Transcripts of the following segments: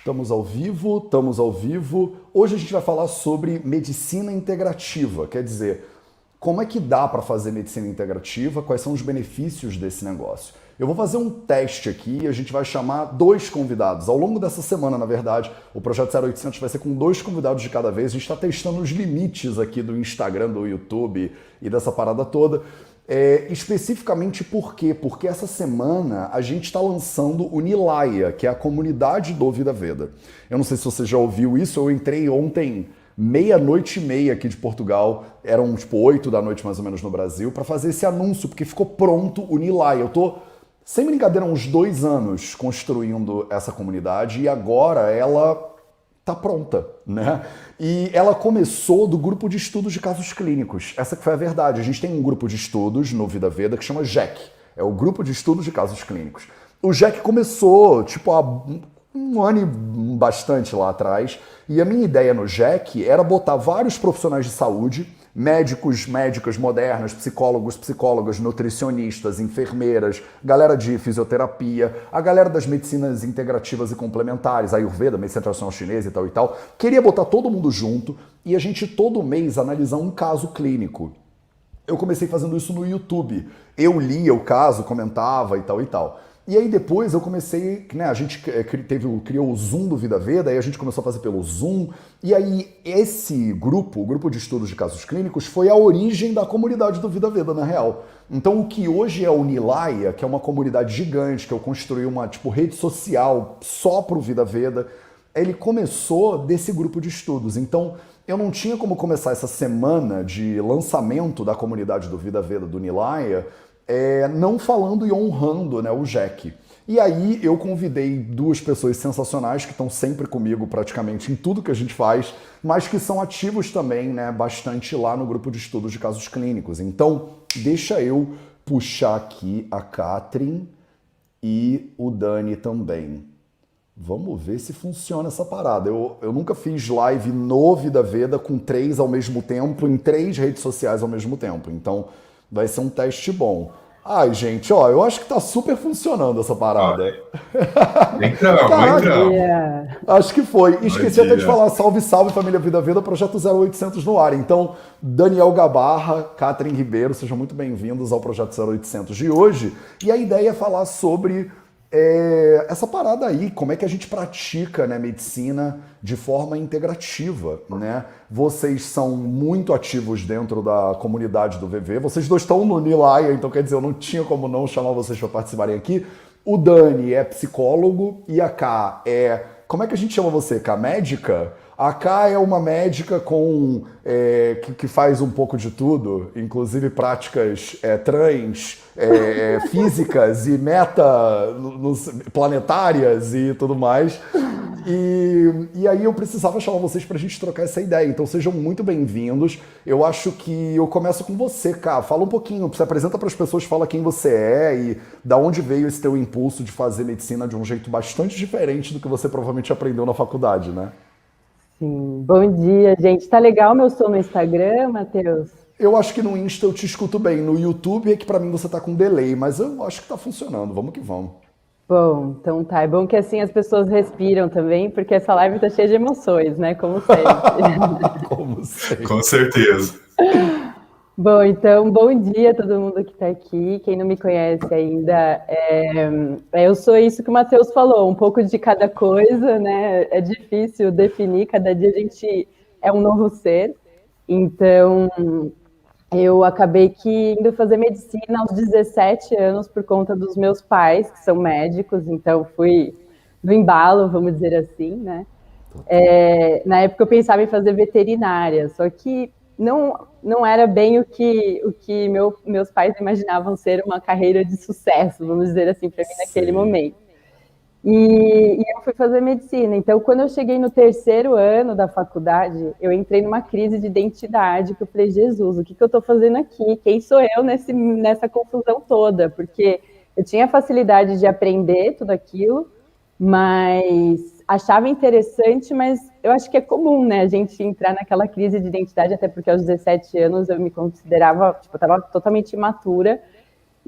Estamos ao vivo, estamos ao vivo. Hoje a gente vai falar sobre medicina integrativa, quer dizer, como é que dá para fazer medicina integrativa, quais são os benefícios desse negócio. Eu vou fazer um teste aqui e a gente vai chamar dois convidados. Ao longo dessa semana, na verdade, o Projeto 0800 vai ser com dois convidados de cada vez. A gente está testando os limites aqui do Instagram, do YouTube e dessa parada toda. Especificamente por quê? Porque essa semana a gente está lançando o Nilaya, que é a comunidade do Vida Veda. Eu não sei se você já ouviu isso, eu entrei ontem, 00:30 aqui de Portugal, eram tipo 8 da noite mais ou menos no Brasil, para fazer esse anúncio, porque ficou pronto o Nilaya. Eu tô, sem brincadeira, há uns 2 anos construindo essa comunidade e agora ela tá pronta, né? E ela começou do grupo de estudos de casos clínicos. Essa que foi a verdade. A gente tem um grupo de estudos no Vida Veda que chama JEC. É o grupo de estudos de casos clínicos. O JEC começou, tipo, há um ano e bastante lá atrás. E a minha ideia no JEC era botar vários profissionais de saúde, médicos, médicas modernas, psicólogos, psicólogas, nutricionistas, enfermeiras, galera de fisioterapia, a galera das medicinas integrativas e complementares, Ayurveda, medicina tradicional chinesa e tal e tal. Queria botar todo mundo junto e a gente todo mês analisar um caso clínico. Eu comecei fazendo isso no YouTube. Eu lia o caso, comentava e tal e tal. E aí depois eu comecei, né, a gente criou o Zoom do Vida Veda, aí a gente começou a fazer pelo Zoom, e aí esse grupo, o grupo de estudos de casos clínicos, foi a origem da comunidade do Vida Veda, na real. Então o que hoje é o Nilaya, que é uma comunidade gigante, que eu construí uma tipo rede social só pro Vida Veda, ele começou desse grupo de estudos. Então eu não tinha como começar essa semana de lançamento da comunidade do Vida Veda, do Nilaya, não falando e honrando, né, o JEC. E aí eu convidei duas pessoas sensacionais que estão sempre comigo praticamente em tudo que a gente faz, mas que são ativos também, né, bastante lá no grupo de estudos de casos clínicos. Então, deixa eu puxar aqui a Catherine e o Dani também. Vamos ver se funciona essa parada. Eu nunca fiz live no Vida Veda com 3 ao mesmo tempo, em 3 redes sociais ao mesmo tempo. Então, vai ser um teste bom. Ai, gente, ó, eu acho que tá super funcionando essa parada. Entramos, Caraca, entramos. acho que foi. Esqueci até de Dia. falar, salve, salve, família Vida Veda, Projeto 0800 no ar. Então, Daniel Gabarra, Catherine Ribeiro, sejam muito bem-vindos ao Projeto 0800 de hoje. E a ideia é falar sobre essa parada aí, como é que a gente pratica, né, medicina de forma integrativa, né? Vocês são muito ativos dentro da comunidade do VV, vocês dois estão no Nilaya, então quer dizer, eu não tinha como não chamar vocês para participarem aqui. O Dani é psicólogo e a Ká como é que a gente chama você, Ká? Médica? A Ká é uma médica que faz um pouco de tudo, inclusive práticas trans, físicas e planetárias e tudo mais. E aí eu precisava chamar vocês para a gente trocar essa ideia. Então sejam muito bem-vindos. Eu acho que eu começo com você, Ká. Fala um pouquinho, se apresenta para as pessoas, fala quem você é e da onde veio esse teu impulso de fazer medicina de um jeito bastante diferente do que você provavelmente aprendeu na faculdade, né? Sim, bom dia, gente. Tá legal meu som no Instagram, Matheus? Eu acho que no Insta eu te escuto bem. No YouTube é que pra mim você tá com delay, mas eu acho que tá funcionando. Vamos que vamos. Bom, então tá. É bom que assim as pessoas respiram também, porque essa live tá cheia de emoções, né? Como sempre. Como sempre. Com certeza. Bom, então, bom dia a todo mundo que está aqui. Quem não me conhece ainda, eu sou isso que o Matheus falou, um pouco de cada coisa, né? É difícil definir, cada dia a gente é um novo ser. Então, eu acabei indo fazer medicina aos 17 anos por conta dos meus pais, que são médicos, então fui no embalo, vamos dizer assim, né? Na época eu pensava em fazer veterinária, só que não era bem o que meus pais imaginavam ser uma carreira de sucesso, vamos dizer assim, para mim naquele momento. E eu fui fazer medicina. Então, quando eu cheguei no 3º ano da faculdade, eu entrei numa crise de identidade, que eu falei, Jesus, o que eu estou fazendo aqui? Quem sou eu nessa confusão toda? Porque eu tinha facilidade de aprender tudo aquilo, mas achava interessante, mas eu acho que é comum, né, a gente entrar naquela crise de identidade, até porque aos 17 anos eu me considerava, eu estava totalmente imatura,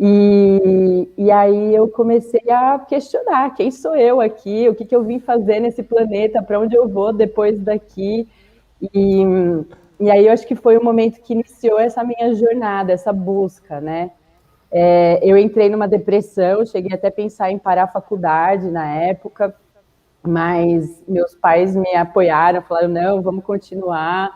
E aí eu comecei a questionar quem sou eu aqui, o que eu vim fazer nesse planeta, para onde eu vou depois daqui. E, e aí eu acho que foi o momento que iniciou essa minha jornada, essa busca, né? Eu entrei numa depressão, cheguei até a pensar em parar a faculdade na época, mas meus pais me apoiaram, falaram, não, vamos continuar,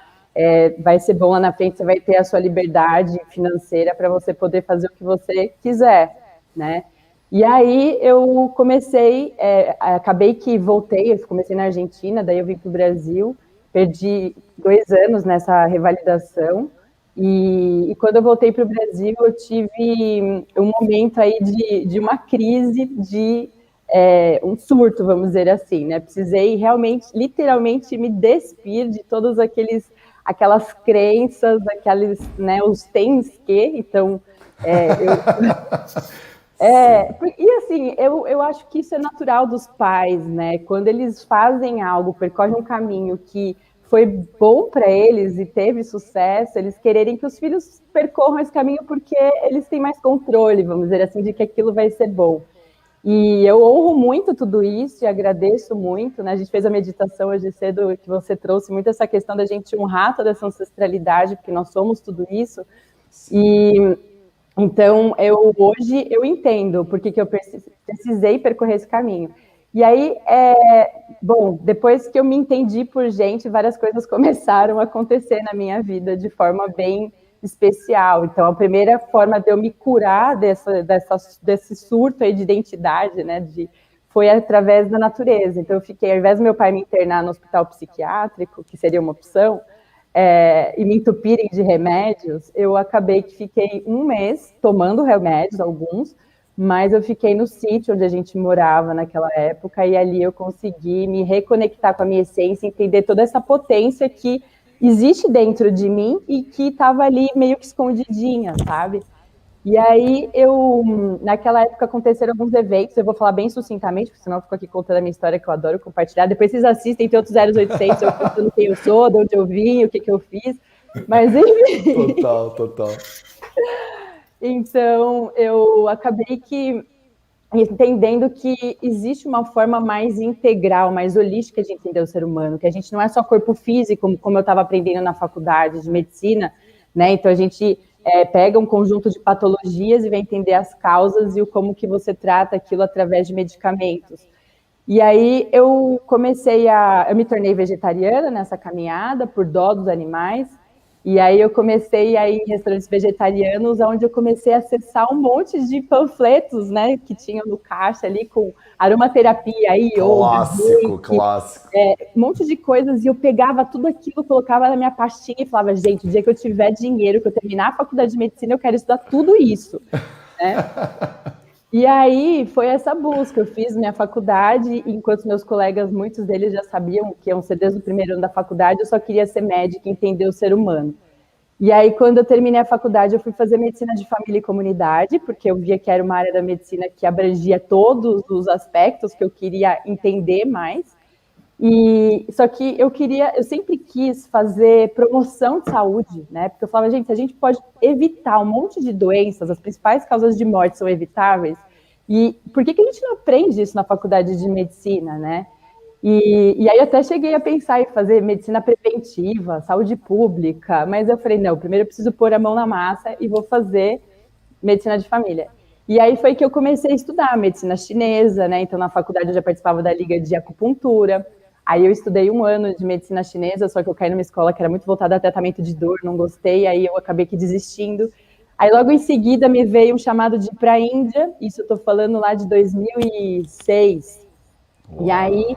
vai ser bom lá na frente, você vai ter a sua liberdade financeira para você poder fazer o que você quiser, né? E aí eu comecei, acabei que voltei, eu comecei na Argentina, daí eu vim para o Brasil, perdi 2 anos nessa revalidação, e quando eu voltei para o Brasil, eu tive um momento aí de uma crise, de um surto, vamos dizer assim, né? Precisei realmente, literalmente, me despir de todos aquelas crenças, aqueles, né, os tens que, então, e assim, eu acho que isso é natural dos pais, né? Quando eles fazem algo, percorrem um caminho que foi bom para eles e teve sucesso, eles quererem que os filhos percorram esse caminho porque eles têm mais controle, vamos dizer assim, de que aquilo vai ser bom. E eu honro muito tudo isso e agradeço muito, né? A gente fez a meditação hoje cedo, que você trouxe muito essa questão da gente honrar toda essa ancestralidade, porque nós somos tudo isso. E então, hoje eu entendo por que eu precisei percorrer esse caminho. E aí, bom, depois que eu me entendi por gente, várias coisas começaram a acontecer na minha vida de forma bem especial. Então, a primeira forma de eu me curar desse surto aí de identidade, né, foi através da natureza. Então, eu fiquei, ao invés do meu pai me internar no hospital psiquiátrico, que seria uma opção, e me entupirem de remédios, eu acabei que fiquei 1 mês tomando remédios, alguns, mas eu fiquei no sítio onde a gente morava naquela época, e ali eu consegui me reconectar com a minha essência, entender toda essa potência que existe dentro de mim e que estava ali meio que escondidinha, sabe? E aí, naquela época aconteceram alguns eventos, eu vou falar bem sucintamente, porque senão eu fico aqui contando a minha história, que eu adoro compartilhar. Depois vocês assistem, tem outros 0800, eu contando quem eu sou, de onde eu vim, o que eu fiz. Mas, enfim. Total. Então, eu acabei que entendendo que existe uma forma mais integral, mais holística de entender o ser humano, que a gente não é só corpo físico, como eu estava aprendendo na faculdade de medicina, né? Então, a gente pega um conjunto de patologias e vai entender as causas e como que você trata aquilo através de medicamentos. E aí eu me tornei vegetariana nessa caminhada, por dó dos animais, e aí eu comecei a ir em restaurantes vegetarianos, onde eu comecei a acessar um monte de panfletos, né, que tinham no caixa ali, com aromaterapia, yoga, clássico. Um monte de coisas, e eu pegava tudo aquilo, colocava na minha pastinha e falava, gente, o dia que eu tiver dinheiro, que eu terminar a faculdade de medicina, eu quero estudar tudo isso, né? E aí foi essa busca, eu fiz minha faculdade, enquanto meus colegas, muitos deles já sabiam que iam ser desde o primeiro ano da faculdade, eu só queria ser médica e entender o ser humano. E aí, quando eu terminei a faculdade, eu fui fazer medicina de família e comunidade, porque eu via que era uma área da medicina que abrangia todos os aspectos que eu queria entender mais. Só que eu sempre quis fazer promoção de saúde, né? Porque eu falava, gente, a gente pode evitar um monte de doenças, as principais causas de morte são evitáveis, e por que a gente não aprende isso na faculdade de medicina, né? E aí eu até cheguei a pensar em fazer medicina preventiva, saúde pública, mas eu falei, não, primeiro eu preciso pôr a mão na massa e vou fazer medicina de família. E aí foi que eu comecei a estudar medicina chinesa, né? Então na faculdade eu já participava da liga de acupuntura. Aí eu estudei 1 ano de medicina chinesa, só que eu caí numa escola que era muito voltada a tratamento de dor, não gostei, aí eu acabei que desistindo. Aí logo em seguida me veio um chamado de ir para a Índia, isso eu estou falando lá de 2006. Uau. E aí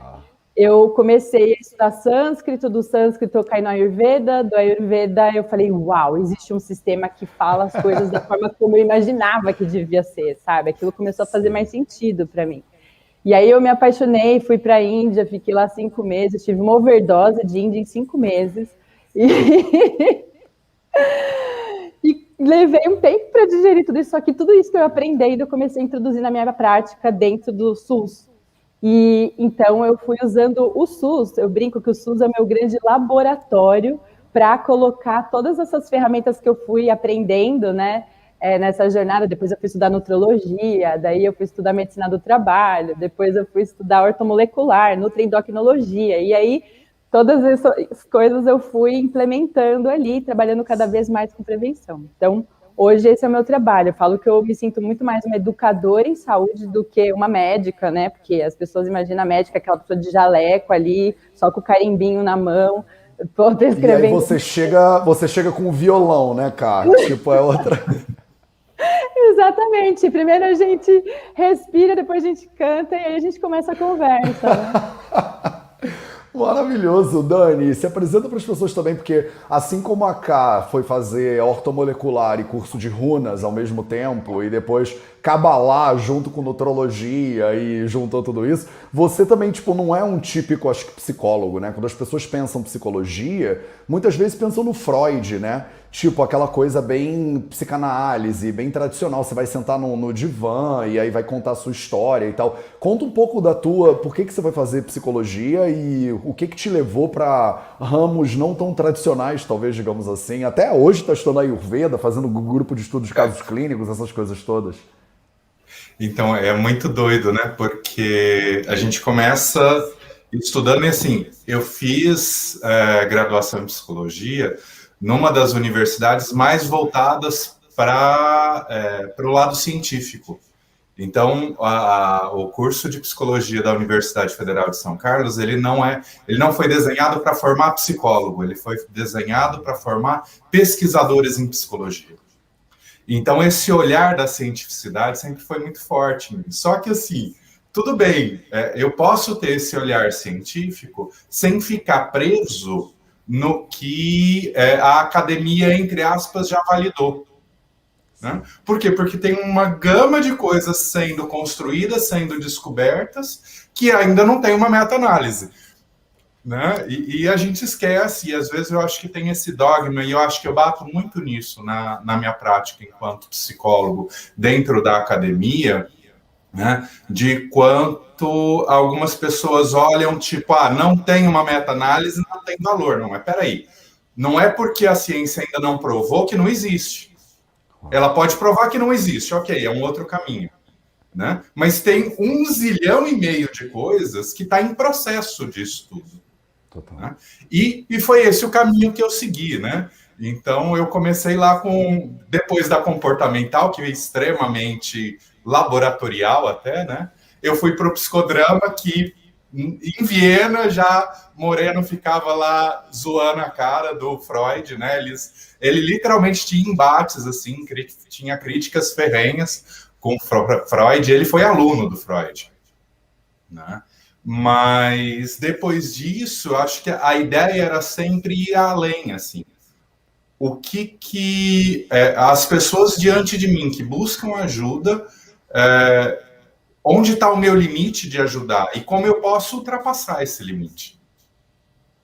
eu comecei a estudar sânscrito, do sânscrito eu caí no Ayurveda, do Ayurveda eu falei, uau, existe um sistema que fala as coisas da forma como eu imaginava que devia ser, sabe? Aquilo começou a fazer mais sentido para mim. E aí eu me apaixonei, fui para a Índia, fiquei lá 5 meses, tive uma overdose de Índia em 5 meses. E levei um tempo para digerir tudo isso, só que tudo isso que eu aprendi, eu comecei a introduzir na minha prática dentro do SUS. E então eu fui usando o SUS, eu brinco que o SUS é o meu grande laboratório para colocar todas essas ferramentas que eu fui aprendendo, né, nessa jornada. Depois eu fui estudar nutrologia, daí eu fui estudar medicina do trabalho, depois eu fui estudar ortomolecular, nutriendocrinologia, e aí todas essas coisas eu fui implementando ali, trabalhando cada vez mais com prevenção. Então, hoje esse é o meu trabalho. Eu falo que eu me sinto muito mais uma educadora em saúde do que uma médica, né? Porque as pessoas imaginam a médica, aquela pessoa de jaleco ali, só com o carimbinho na mão, E aí você chega com o violão, né, cara? Tipo, é outra... Exatamente. Primeiro a gente respira, depois a gente canta e aí a gente começa a conversa, né? Maravilhoso, Dani. Se apresenta para as pessoas também, porque assim como a Ká foi fazer ortomolecular e curso de runas ao mesmo tempo, e depois cabalá junto com nutrologia e juntou tudo isso, você também, tipo, não é um típico, acho que, psicólogo, né? Quando as pessoas pensam psicologia, muitas vezes pensam no Freud, né? Tipo, aquela coisa bem psicanálise, bem tradicional. Você vai sentar no divã e aí vai contar a sua história e tal. Conta um pouco da tua, por que você vai fazer psicologia e o que te levou para ramos não tão tradicionais, talvez, digamos assim. Até hoje está estudando Ayurveda, fazendo grupo de estudos de casos clínicos, essas coisas todas. Então, é muito doido, né? Porque a gente começa estudando, e assim, eu fiz graduação em psicologia numa das universidades mais voltadas para o lado científico. Então, o curso de psicologia da Universidade Federal de São Carlos, ele não foi desenhado para formar psicólogo, ele foi desenhado para formar pesquisadores em psicologia. Então, esse olhar da cientificidade sempre foi muito forte em mim. Só que, assim, tudo bem, eu posso ter esse olhar científico sem ficar preso no que a academia, entre aspas, já validou. Né? Por quê? Porque tem uma gama de coisas sendo construídas, sendo descobertas, que ainda não tem uma meta-análise. Né? E a gente esquece, e às vezes eu acho que tem esse dogma, e eu acho que eu bato muito nisso na minha prática enquanto psicólogo dentro da academia, né? De quanto algumas pessoas olham, tipo, não tem uma meta-análise, não tem valor. Não, mas peraí, não é porque a ciência ainda não provou que não existe. Ela pode provar que não existe, ok, é um outro caminho. Né? Mas tem 1,5 zilhão de coisas que está em processo de estudo. Né? E foi esse o caminho que eu segui, né? Então eu comecei lá depois da comportamental, que é extremamente laboratorial até, né? Eu fui para o psicodrama, que em Viena já Moreno ficava lá zoando a cara do Freud, né? Ele literalmente tinha embates, assim, tinha críticas ferrenhas com Freud, ele foi aluno do Freud, né? Mas depois disso, eu acho que a ideia era sempre ir além, assim. O que as pessoas diante de mim que buscam ajuda, onde está o meu limite de ajudar e como eu posso ultrapassar esse limite.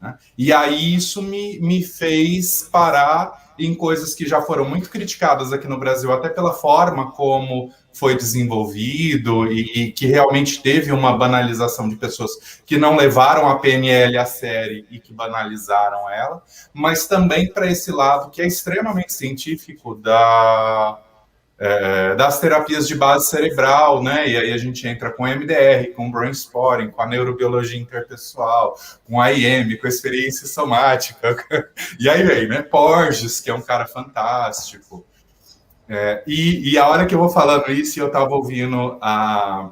Né? E aí isso me fez parar em coisas que já foram muito criticadas aqui no Brasil, até pela forma como foi desenvolvido e que realmente teve uma banalização de pessoas que não levaram a PNL a sério e que banalizaram ela, mas também para esse lado que é extremamente científico das terapias de base cerebral, né? E aí a gente entra com MDR, com brain spotting, com a neurobiologia interpessoal, com a IM, com a experiência somática. E aí vem, né? Porges, que é um cara fantástico. E a hora que eu vou falando isso, eu estava ouvindo a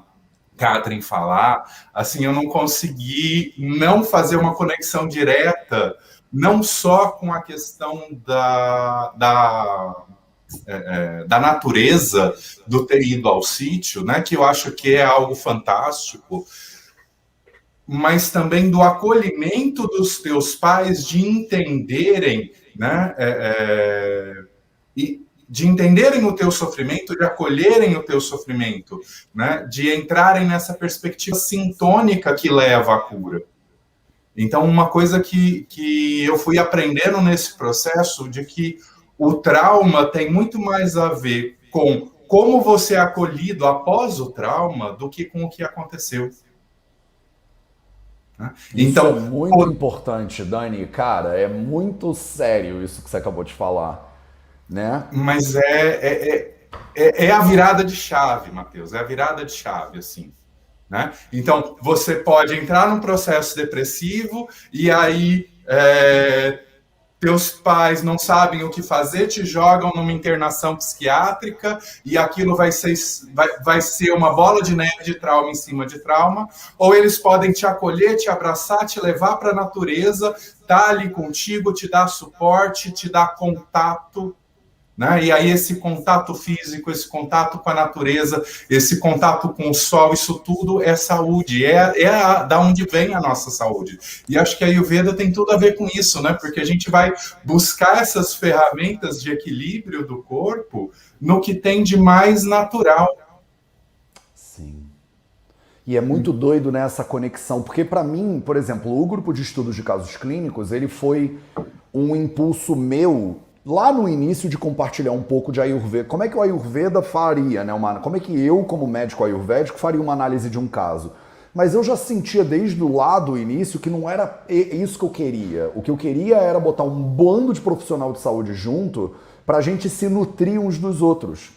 Catherine falar, assim, eu não consegui não fazer uma conexão direta, não só com a questão da natureza do ter ido ao sítio, né, que eu acho que é algo fantástico, mas também do acolhimento dos teus pais de entenderem, né, de entenderem o teu sofrimento, de acolherem o teu sofrimento, né, de entrarem nessa perspectiva sintônica que leva à cura. Então, uma coisa que eu fui aprendendo nesse processo de que o trauma tem muito mais a ver com como você é acolhido após o trauma do que com o que aconteceu. Então, isso é muito importante, Dani. Cara, é muito sério isso que você acabou de falar, né? Mas é a virada de chave, Matheus, é a virada de chave, assim. Né? Então, você pode entrar num processo depressivo e aí teus pais não sabem o que fazer, te jogam numa internação psiquiátrica e aquilo vai ser uma bola de neve de trauma em cima de trauma, ou eles podem te acolher, te abraçar, te levar para a natureza, estar ali contigo, te dar suporte, te dar contato, né? E aí esse contato físico, esse contato com a natureza, esse contato com o sol, isso tudo é saúde, da onde vem a nossa saúde. E acho que a Ayurveda tem tudo a ver com isso, né? Porque a gente vai buscar essas ferramentas de equilíbrio do corpo no que tem de mais natural. Sim. E é muito doido nessa conexão, porque para mim, por exemplo, o grupo de estudos de casos clínicos, ele foi um impulso meu lá no início de compartilhar um pouco de Ayurveda. Como é que o Ayurveda faria, né? Como é que eu, como médico ayurvédico, faria uma análise de um caso? Mas eu já sentia desde o lá do início que não era isso que eu queria. O que eu queria era botar um bando de profissional de saúde junto para a gente se nutrir uns dos outros.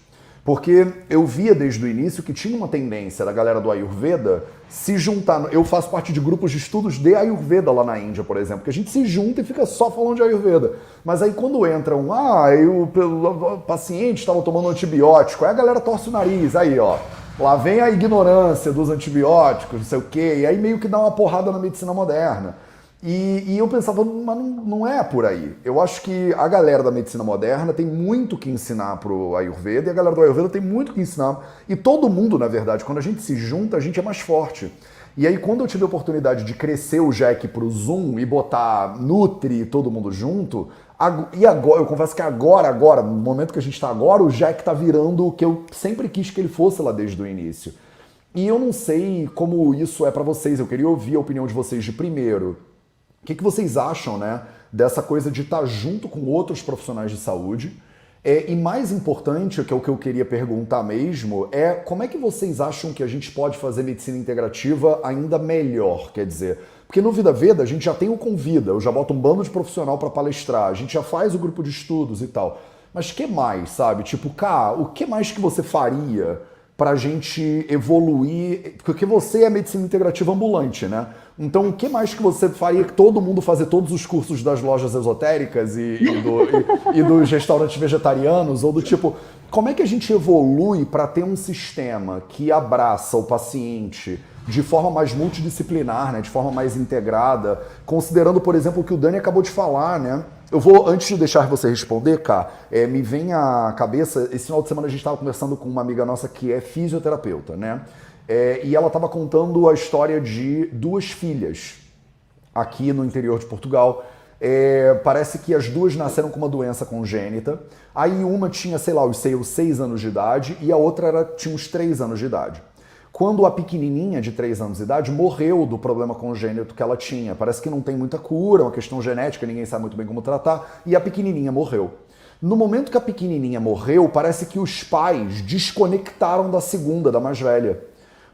Porque eu via desde o início que tinha uma tendência da galera do Ayurveda se juntar. Eu faço parte de grupos de estudos de Ayurveda lá na Índia, por exemplo, que a gente se junta e fica só falando de Ayurveda. Mas aí quando entra o paciente estava tomando antibiótico, aí a galera torce o nariz, aí ó, lá vem a ignorância dos antibióticos, não sei o quê, e aí meio que dá uma porrada na medicina moderna. E eu pensava, mas não é por aí. Eu acho que a galera da medicina moderna tem muito que ensinar pro Ayurveda e a galera do Ayurveda tem muito que ensinar. E todo mundo, na verdade, quando a gente se junta, a gente é mais forte. E aí, quando eu tive a oportunidade de crescer o Jack pro Zoom e botar Nutri e todo mundo junto, e agora, eu confesso que agora, no momento que a gente tá agora, o Jack tá virando o que eu sempre quis que ele fosse lá desde o início. E eu não sei como isso é pra vocês, eu queria ouvir a opinião de vocês de primeiro. O que vocês acham, né, dessa coisa de estar junto com outros profissionais de saúde? E mais importante, que é o que eu queria perguntar mesmo, é como é que vocês acham que a gente pode fazer medicina integrativa ainda melhor? Quer dizer, porque no Vida Veda a gente já tem o Convida, eu já boto um bando de profissional para palestrar, a gente já faz o grupo de estudos e tal. Mas que mais, sabe? Tipo, o que mais que você faria pra gente evoluir? Porque você é medicina integrativa ambulante, né? Então, o que mais que você faria que todo mundo fazer todos os cursos das lojas esotéricas e dos restaurantes vegetarianos? Ou do tipo, como é que a gente evolui para ter um sistema que abraça o paciente de forma mais multidisciplinar, né? De forma mais integrada, considerando, por exemplo, o que o Dani acabou de falar, né? Eu vou, antes de deixar você responder, Cá, me vem à cabeça, esse final de semana a gente estava conversando com uma amiga nossa que é fisioterapeuta, né? E ela estava contando a história de duas filhas aqui no interior de Portugal. Parece que as duas nasceram com uma doença congênita. Aí uma tinha, sei lá, os 6 anos de idade e a outra tinha uns 3 anos de idade. Quando a pequenininha de 3 anos de idade morreu do problema congênito que ela tinha. Parece que não tem muita cura, é uma questão genética, ninguém sabe muito bem como tratar, e a pequenininha morreu. No momento que a pequenininha morreu, parece que os pais desconectaram da segunda, da mais velha.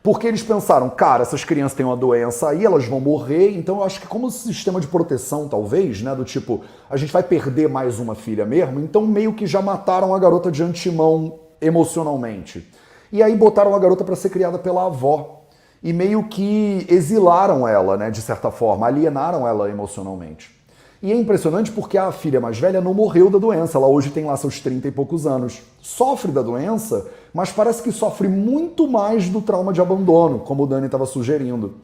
Porque eles pensaram, cara, essas crianças têm uma doença aí, elas vão morrer, então eu acho que como sistema de proteção, talvez, né, do tipo, a gente vai perder mais uma filha mesmo, então meio que já mataram a garota de antemão emocionalmente. E aí botaram a garota para ser criada pela avó. E meio que exilaram ela, né, de certa forma, alienaram ela emocionalmente. E é impressionante porque a filha mais velha não morreu da doença, ela hoje tem lá seus 30 e poucos anos. Sofre da doença, mas parece que sofre muito mais do trauma de abandono, como o Dani estava sugerindo.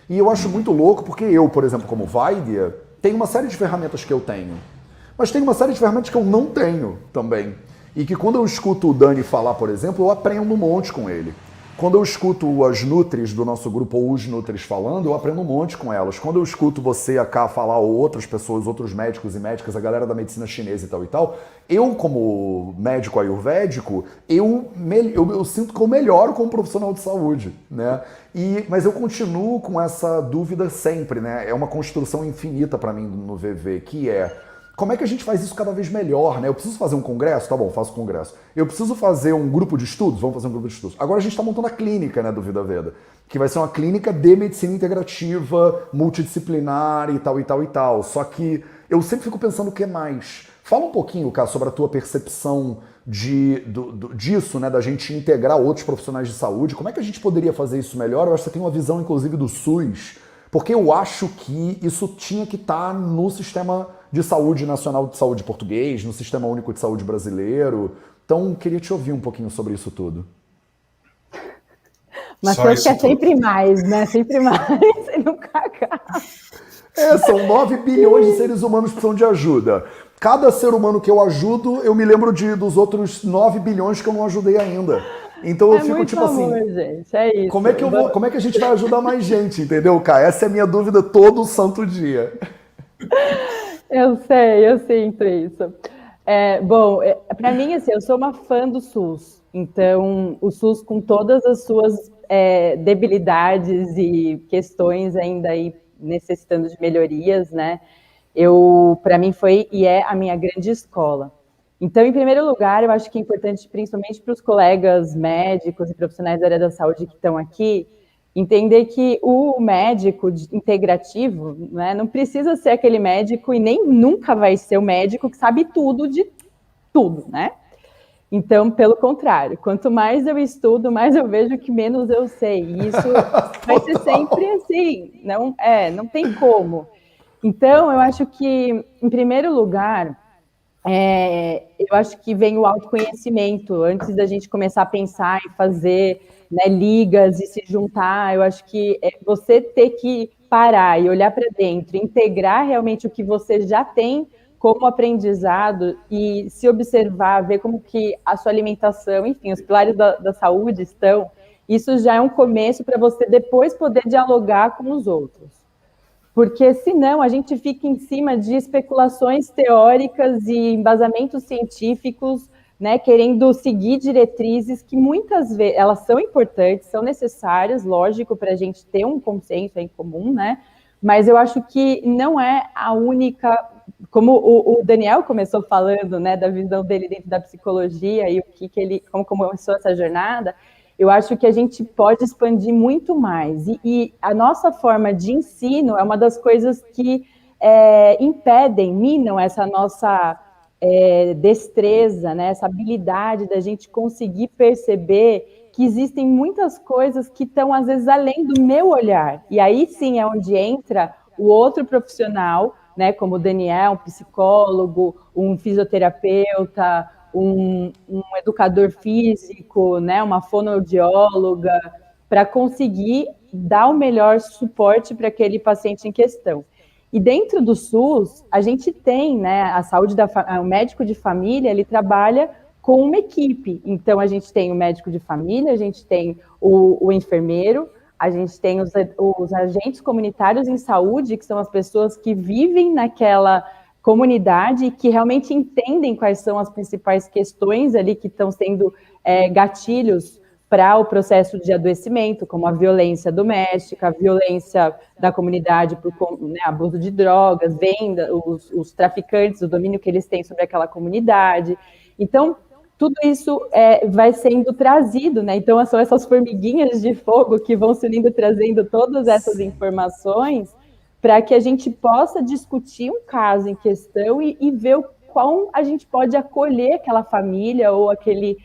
E eu acho muito louco porque eu, por exemplo, como Vaidya, tenho uma série de ferramentas que eu tenho. Mas tem uma série de ferramentas que eu não tenho também. E que quando eu escuto o Dani falar, por exemplo, eu aprendo um monte com ele. Quando eu escuto as Nutris do nosso grupo, ou os Nutris falando, eu aprendo um monte com elas. Quando eu escuto você, a Cá, falar, ou outras pessoas, outros médicos e médicas, a galera da medicina chinesa e tal, eu, como médico ayurvédico, eu sinto que eu melhoro como profissional de saúde, né? Mas eu continuo com essa dúvida sempre, né? É uma construção infinita para mim no VV, que é... Como é que a gente faz isso cada vez melhor, né? Eu preciso fazer um congresso? Tá bom, faço congresso. Eu preciso fazer um grupo de estudos? Vamos fazer um grupo de estudos. Agora a gente está montando a clínica, né, do Vida Veda, que vai ser uma clínica de medicina integrativa, multidisciplinar e tal, e tal, e tal. Só que eu sempre fico pensando o que mais. Fala um pouquinho, cara, sobre a tua percepção disso, né, da gente integrar outros profissionais de saúde. Como é que a gente poderia fazer isso melhor? Eu acho que você tem uma visão, inclusive, do SUS, porque eu acho que isso tinha que estar no Sistema de Saúde Nacional de Saúde português, no Sistema Único de Saúde brasileiro. Então, queria te ouvir um pouquinho sobre isso tudo. Mas você quer sempre mais, né? Sempre mais e nunca acaba. São 9 bilhões de seres humanos que precisam de ajuda. Cada ser humano que eu ajudo, eu me lembro dos outros 9 bilhões que eu não ajudei ainda. Então eu fico muito tipo amor, assim, gente, é isso. Como é que a gente vai ajudar mais gente, entendeu, Kai? Essa é a minha dúvida todo santo dia. Eu sei, eu sinto isso. Bom, para mim, assim, eu sou uma fã do SUS. Então, o SUS, com todas as suas debilidades e questões ainda aí necessitando de melhorias, né? Para mim foi e é a minha grande escola. Então, em primeiro lugar, eu acho que é importante, principalmente para os colegas médicos e profissionais da área da saúde que estão aqui, entender que o médico integrativo, né, não precisa ser aquele médico e nem nunca vai ser o médico que sabe tudo de tudo, né? Então, pelo contrário, quanto mais eu estudo, mais eu vejo que menos eu sei. E isso vai ser sempre assim, não tem como. Então, eu acho que, em primeiro lugar, eu acho que vem o autoconhecimento. Antes da gente começar a pensar em fazer, né, ligas e se juntar, eu acho que você ter que parar e olhar para dentro, integrar realmente o que você já tem como aprendizado e se observar, ver como que a sua alimentação, enfim, os pilares da saúde estão, isso já é um começo para você depois poder dialogar com os outros. Porque senão a gente fica em cima de especulações teóricas e embasamentos científicos, né, querendo seguir diretrizes que muitas vezes elas são importantes, são necessárias, lógico, para a gente ter um consenso em comum, né? Mas eu acho que não é a única, como o Daniel começou falando, né, da visão dele dentro da psicologia e como começou essa jornada. Eu acho que a gente pode expandir muito mais. E a nossa forma de ensino é uma das coisas que minam essa nossa destreza, né? Essa habilidade da gente conseguir perceber que existem muitas coisas que estão, às vezes, além do meu olhar. E aí, sim, é onde entra o outro profissional, né? Como o Daniel, um psicólogo, um fisioterapeuta, um educador físico, né, uma fonoaudióloga, para conseguir dar o melhor suporte para aquele paciente em questão. E dentro do SUS, a gente tem, né, o médico de família, ele trabalha com uma equipe. Então, a gente tem o médico de família, a gente tem o enfermeiro, a gente tem os agentes comunitários em saúde, que são as pessoas que vivem naquela comunidade que realmente entendem quais são as principais questões ali que estão sendo gatilhos para o processo de adoecimento, como a violência doméstica, a violência da comunidade por abuso de drogas, venda, os traficantes, o domínio que eles têm sobre aquela comunidade. Então, tudo isso vai sendo trazido, né? Então, são essas formiguinhas de fogo que vão se unindo, trazendo todas essas informações para que a gente possa discutir um caso em questão e ver o quão a gente pode acolher aquela família ou aquele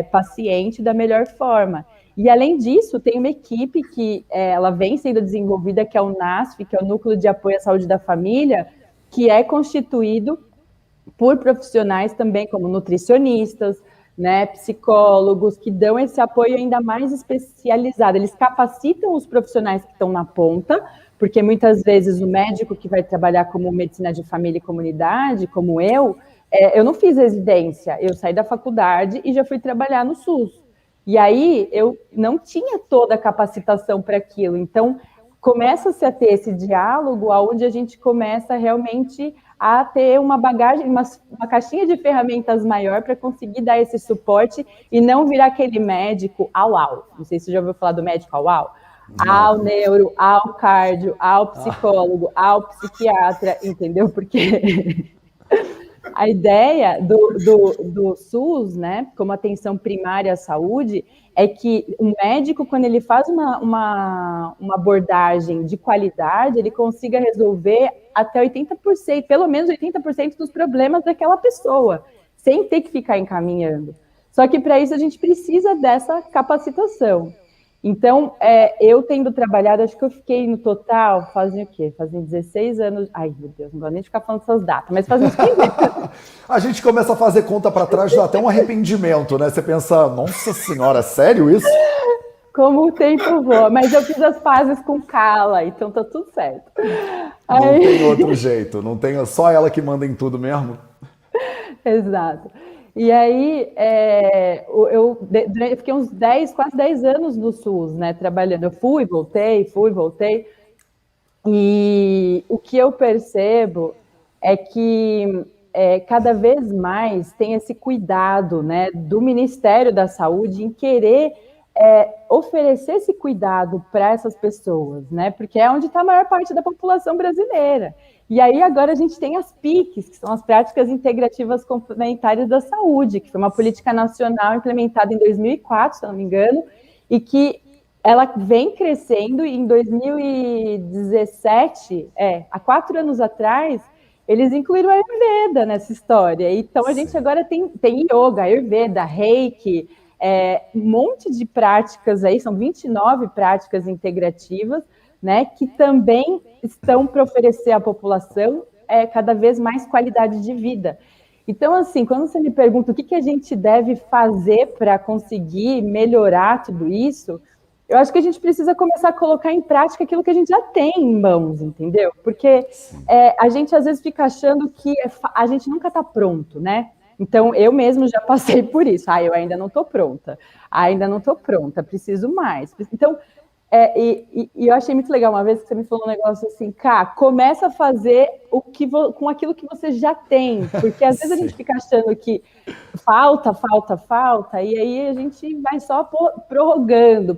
paciente da melhor forma. E, além disso, tem uma equipe que ela vem sendo desenvolvida, que é o NASF, que é o Núcleo de Apoio à Saúde da Família, que é constituído por profissionais também, como nutricionistas, né, psicólogos, que dão esse apoio ainda mais especializado. Eles capacitam os profissionais que estão na ponta, porque muitas vezes o médico que vai trabalhar como medicina de família e comunidade, como eu não fiz residência, eu saí da faculdade e já fui trabalhar no SUS. E aí eu não tinha toda a capacitação para aquilo. Então, começa-se a ter esse diálogo onde a gente começa realmente a ter uma bagagem, uma caixinha de ferramentas maior para conseguir dar esse suporte e não virar aquele médico au-au. Não sei se você já ouviu falar do médico au-au. Ao neuro, ao cardio, ao psicólogo, ao psiquiatra, entendeu? Porque a ideia do SUS, né, como atenção primária à saúde, é que o médico, quando ele faz uma abordagem de qualidade, ele consiga resolver até 80%, pelo menos 80% dos problemas daquela pessoa, sem ter que ficar encaminhando. Só que para isso a gente precisa dessa capacitação. Então, eu tendo trabalhado, acho que eu fiquei no total, fazem o quê? Fazem 16 anos. Ai, meu Deus, não vou nem ficar falando essas datas, mas fazem uns 15 anos. A gente começa a fazer conta para trás, dá até um arrependimento, né? Você pensa, nossa senhora, sério isso? Como o tempo voa, mas eu fiz as pazes com Carla, então tá tudo certo. Não tem outro jeito, não tem só ela que manda em tudo mesmo. Exato. E aí, eu fiquei uns quase 10 anos no SUS, né, trabalhando. Eu fui, voltei. E o que eu percebo é que cada vez mais tem esse cuidado, né, do Ministério da Saúde em querer oferecer esse cuidado para essas pessoas, né, porque é onde está a maior parte da população brasileira. E aí agora a gente tem as PICs, que são as Práticas Integrativas Complementares da Saúde, que foi uma política nacional implementada em 2004, se não me engano, e que ela vem crescendo e em 2017, há 4 anos atrás, eles incluíram a Ayurveda nessa história. Então a gente agora tem yoga, Ayurveda, Reiki, um monte de práticas aí, são 29 práticas integrativas, né, que também estão para oferecer à população cada vez mais qualidade de vida. Então, assim, quando você me pergunta o que a gente deve fazer para conseguir melhorar tudo isso, eu acho que a gente precisa começar a colocar em prática aquilo que a gente já tem em mãos, entendeu? Porque a gente às vezes fica achando que a gente nunca está pronto, né? Então, eu mesmo já passei por isso. Eu ainda não estou pronta. Preciso mais. Então, e eu achei muito legal uma vez que você me falou um negócio assim, começa a fazer com aquilo que você já tem, porque às vezes a gente fica achando que falta, e aí a gente vai só prorrogando,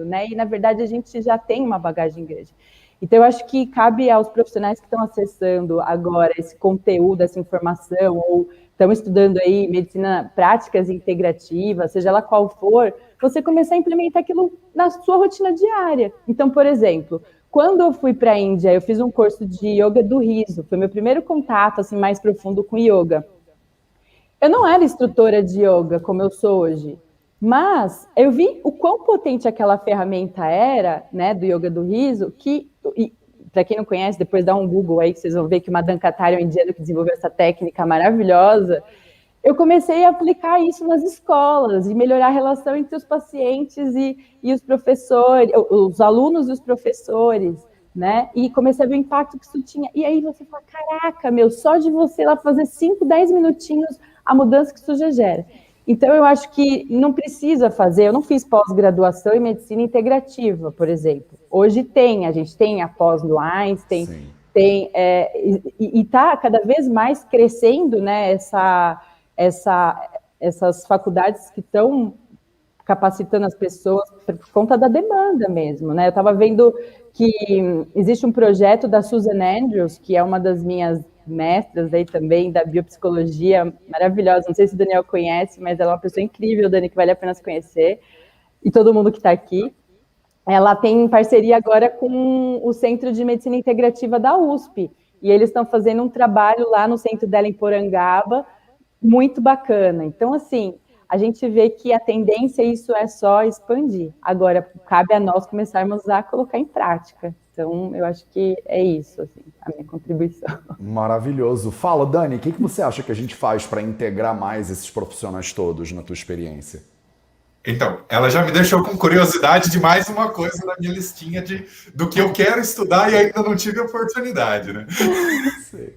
né? E na verdade a gente já tem uma bagagem grande. Então eu acho que cabe aos profissionais que estão acessando agora esse conteúdo, essa informação, ou estão estudando aí medicina, práticas integrativas, seja lá qual for, você começar a implementar aquilo na sua rotina diária. Então, por exemplo, quando eu fui para a Índia, eu fiz um curso de yoga do riso, foi meu primeiro contato assim, mais profundo com yoga. Eu não era instrutora de yoga como eu sou hoje, mas eu vi o quão potente aquela ferramenta era, né, do yoga do riso, que, para quem não conhece, depois dá um Google aí que vocês vão ver que o Madan Kataria é um indiano que desenvolveu essa técnica maravilhosa. Eu comecei a aplicar isso nas escolas e melhorar a relação entre os pacientes e os professores, os alunos e os professores, né? E comecei a ver o impacto que isso tinha. E aí você fala, caraca, só de você lá fazer 5, 10 minutinhos, a mudança que isso já gera. Então, eu acho que não precisa fazer, eu não fiz pós-graduação em medicina integrativa, por exemplo. Hoje a gente tem a pós no Einstein, e está cada vez mais crescendo, né, essas faculdades que estão capacitando as pessoas por conta da demanda mesmo, né? Eu estava vendo que existe um projeto da Susan Andrews, que é uma das minhas mestras aí também, da biopsicologia, maravilhosa, não sei se o Daniel conhece, mas ela é uma pessoa incrível, Dani, que vale a pena se conhecer, e todo mundo que está aqui. Ela tem parceria agora com o Centro de Medicina Integrativa da USP, e eles estão fazendo um trabalho lá no centro dela em Porangaba, muito bacana. Então, assim, a gente vê que a tendência isso é só expandir. Agora, cabe a nós começarmos a colocar em prática. Então, eu acho que é isso, assim, a minha contribuição. Maravilhoso. Fala, Dani, o que você acha que a gente faz para integrar mais esses profissionais todos na tua experiência? Então, ela já me deixou com curiosidade de mais uma coisa na minha listinha do que eu quero estudar e ainda não tive oportunidade, né?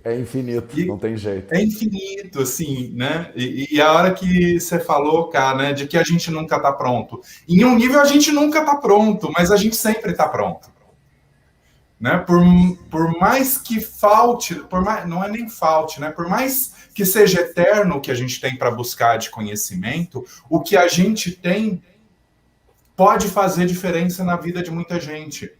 É infinito, não tem jeito. É infinito, assim, né? E a hora que você falou, cara, né, de que a gente nunca está pronto. Em um nível a gente nunca está pronto, mas a gente sempre está pronto. Né? Por mais que falte, não é nem falte, né? Por mais que seja eterno o que a gente tem para buscar de conhecimento, o que a gente tem pode fazer diferença na vida de muita gente.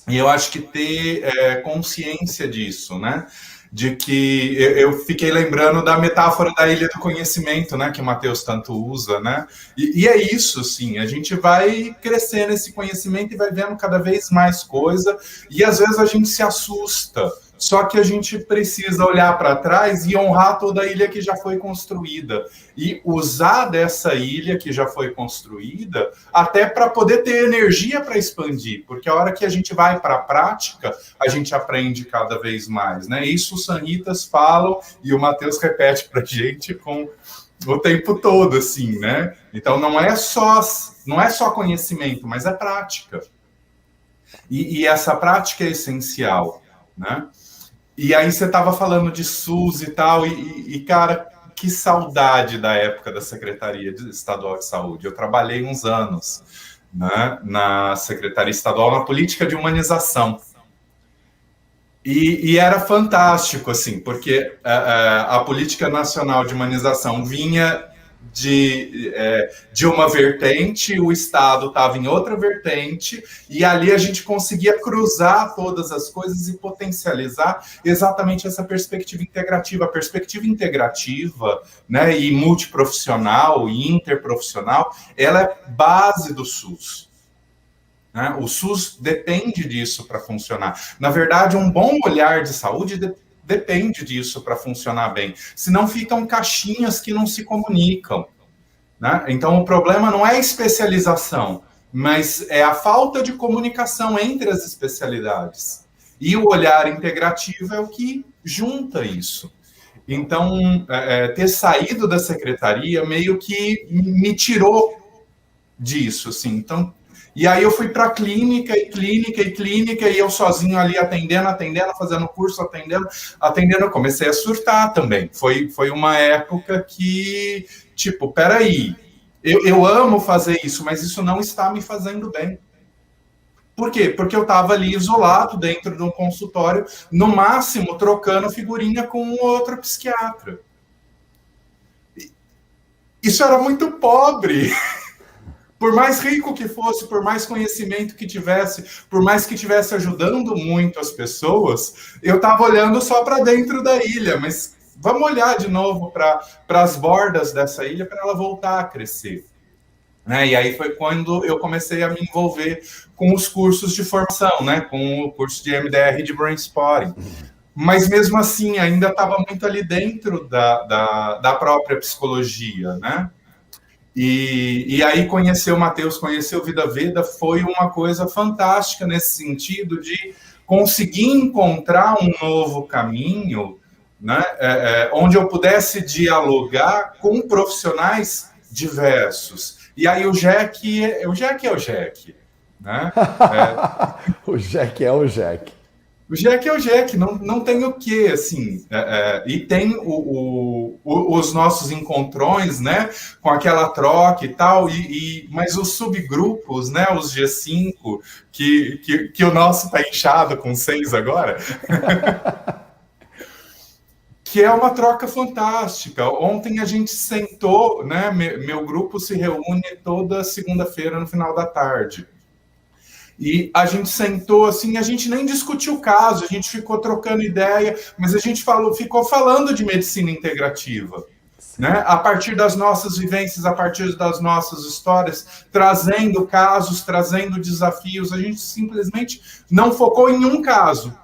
E eu acho que ter consciência disso, né? De que eu fiquei lembrando da metáfora da ilha do conhecimento, né? Que o Matheus tanto usa, né? E é isso, sim, a gente vai crescendo esse conhecimento e vai vendo cada vez mais coisa, e às vezes a gente se assusta, só que a gente precisa olhar para trás e honrar toda a ilha que já foi construída e usar dessa ilha que já foi construída até para poder ter energia para expandir, porque a hora que a gente vai para a prática, a gente aprende cada vez mais, né? Isso os sanhitas falam e o Matheus repete para a gente com o tempo todo, assim, né? Então não é só conhecimento, mas é prática. E essa prática é essencial, né? E aí você estava falando de SUS e tal, cara, que saudade da época da Secretaria Estadual de Saúde. Eu trabalhei uns anos, né, na Secretaria Estadual, na política de humanização. E era fantástico, assim, porque a política nacional de humanização vinha de uma vertente, o Estado estava em outra vertente, e ali a gente conseguia cruzar todas as coisas e potencializar exatamente essa perspectiva integrativa. A perspectiva integrativa, né, e multiprofissional e interprofissional, ela é base do SUS. Né? O SUS depende disso para funcionar. Na verdade, um bom olhar de saúde depende disso para funcionar bem. Senão ficam caixinhas que não se comunicam. Né? Então, o problema não é a especialização, mas é a falta de comunicação entre as especialidades. E o olhar integrativo é o que junta isso. Então, ter saído da secretaria meio que me tirou disso, assim. Então, e aí eu fui para clínica, e eu sozinho ali atendendo, fazendo curso, atendendo. Eu comecei a surtar também. Foi uma época que, tipo, peraí, eu amo fazer isso, mas isso não está me fazendo bem. Por quê? Porque eu estava ali isolado dentro de um consultório, no máximo trocando figurinha com um outro psiquiatra. Isso era muito pobre. Por mais rico que fosse, por mais conhecimento que tivesse, por mais que estivesse ajudando muito as pessoas, eu estava olhando só para dentro da ilha, mas vamos olhar de novo para as bordas dessa ilha para ela voltar a crescer. Né? E aí foi quando eu comecei a me envolver com os cursos de formação, né? Com o curso de MDR de Brainspotting. Mas mesmo assim, ainda estava muito ali dentro da própria psicologia, né? E aí conhecer o Matheus, conhecer o Vida Veda foi uma coisa fantástica nesse sentido de conseguir encontrar um novo caminho, né, onde eu pudesse dialogar com profissionais diversos. E aí o Jack é o Jack. Né? O Jack é o Jack. O Jack é o Jack, não tem o quê, assim, e tem os nossos encontrões, né, com aquela troca e tal, mas os subgrupos, né, os G5, que o nosso tá inchado com 6 agora, que é uma troca fantástica. Ontem a gente sentou, né, meu grupo se reúne toda segunda-feira no final da tarde. E a gente sentou assim, a gente nem discutiu o caso, a gente ficou trocando ideia, mas a gente ficou falando de medicina integrativa, né? A partir das nossas vivências, a partir das nossas histórias, trazendo casos, trazendo desafios. A gente simplesmente não focou em um caso,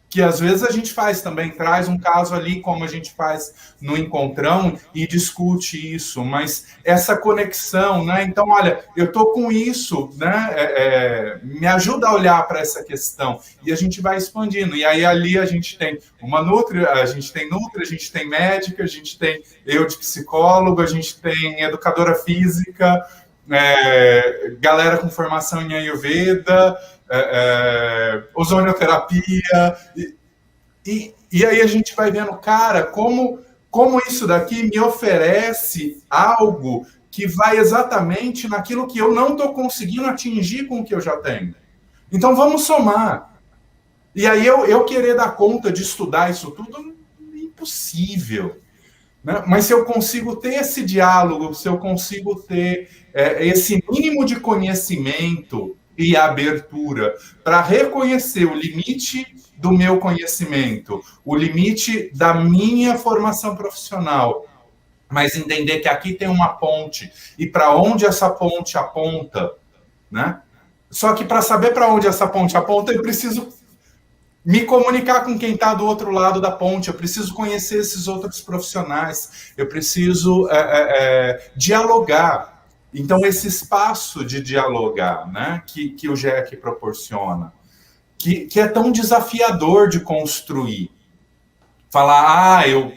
que às vezes a gente faz também, traz um caso ali, como a gente faz no Encontrão, e discute isso, mas essa conexão, né? Então, olha, eu tô com isso, né? Me ajuda a olhar para essa questão, e a gente vai expandindo, e aí ali a gente tem uma Nutri, a gente tem médica, a gente tem eu de psicólogo, a gente tem educadora física, galera com formação em Ayurveda, ozonioterapia, e aí a gente vai vendo, cara, como isso daqui me oferece algo que vai exatamente naquilo que eu não estou conseguindo atingir com o que eu já tenho. Então vamos somar. E aí eu querer dar conta de estudar isso tudo, impossível. Né? Mas se eu consigo ter esse diálogo, se eu consigo ter esse mínimo de conhecimento e abertura para reconhecer o limite do meu conhecimento, o limite da minha formação profissional, mas entender que aqui tem uma ponte e para onde essa ponte aponta, né? Só que para saber para onde essa ponte aponta, eu preciso me comunicar com quem está do outro lado da ponte, eu preciso conhecer esses outros profissionais, eu preciso dialogar. Então, esse espaço de dialogar, né, que o GEC proporciona, que é tão desafiador de construir. Falar, eu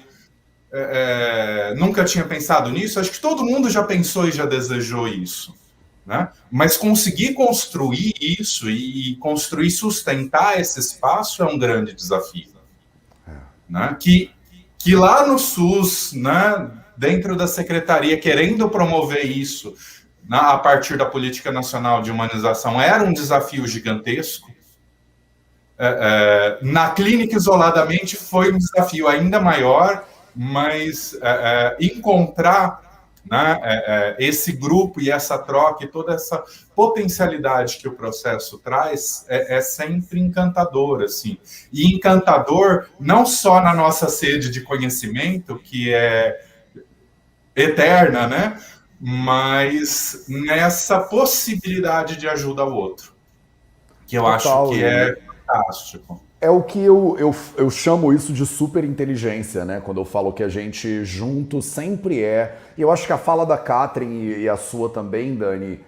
nunca tinha pensado nisso, acho que todo mundo já pensou e já desejou isso. Né? Mas conseguir construir isso e construir, sustentar esse espaço é um grande desafio. Né? Que lá no SUS, né, dentro da secretaria, querendo promover isso, né, a partir da Política Nacional de Humanização, era um desafio gigantesco. Na clínica, isoladamente, foi um desafio ainda maior, mas encontrar, né, esse grupo e essa troca e toda essa potencialidade que o processo traz é sempre encantador, assim. E encantador não só na nossa sede de conhecimento, que é eterna, né, mas nessa possibilidade de ajuda ao outro, que eu acho que é fantástico. É o que eu chamo isso de super inteligência, né? Quando eu falo que a gente junto sempre é. E eu acho que a fala da Catherine e a sua também, Dani,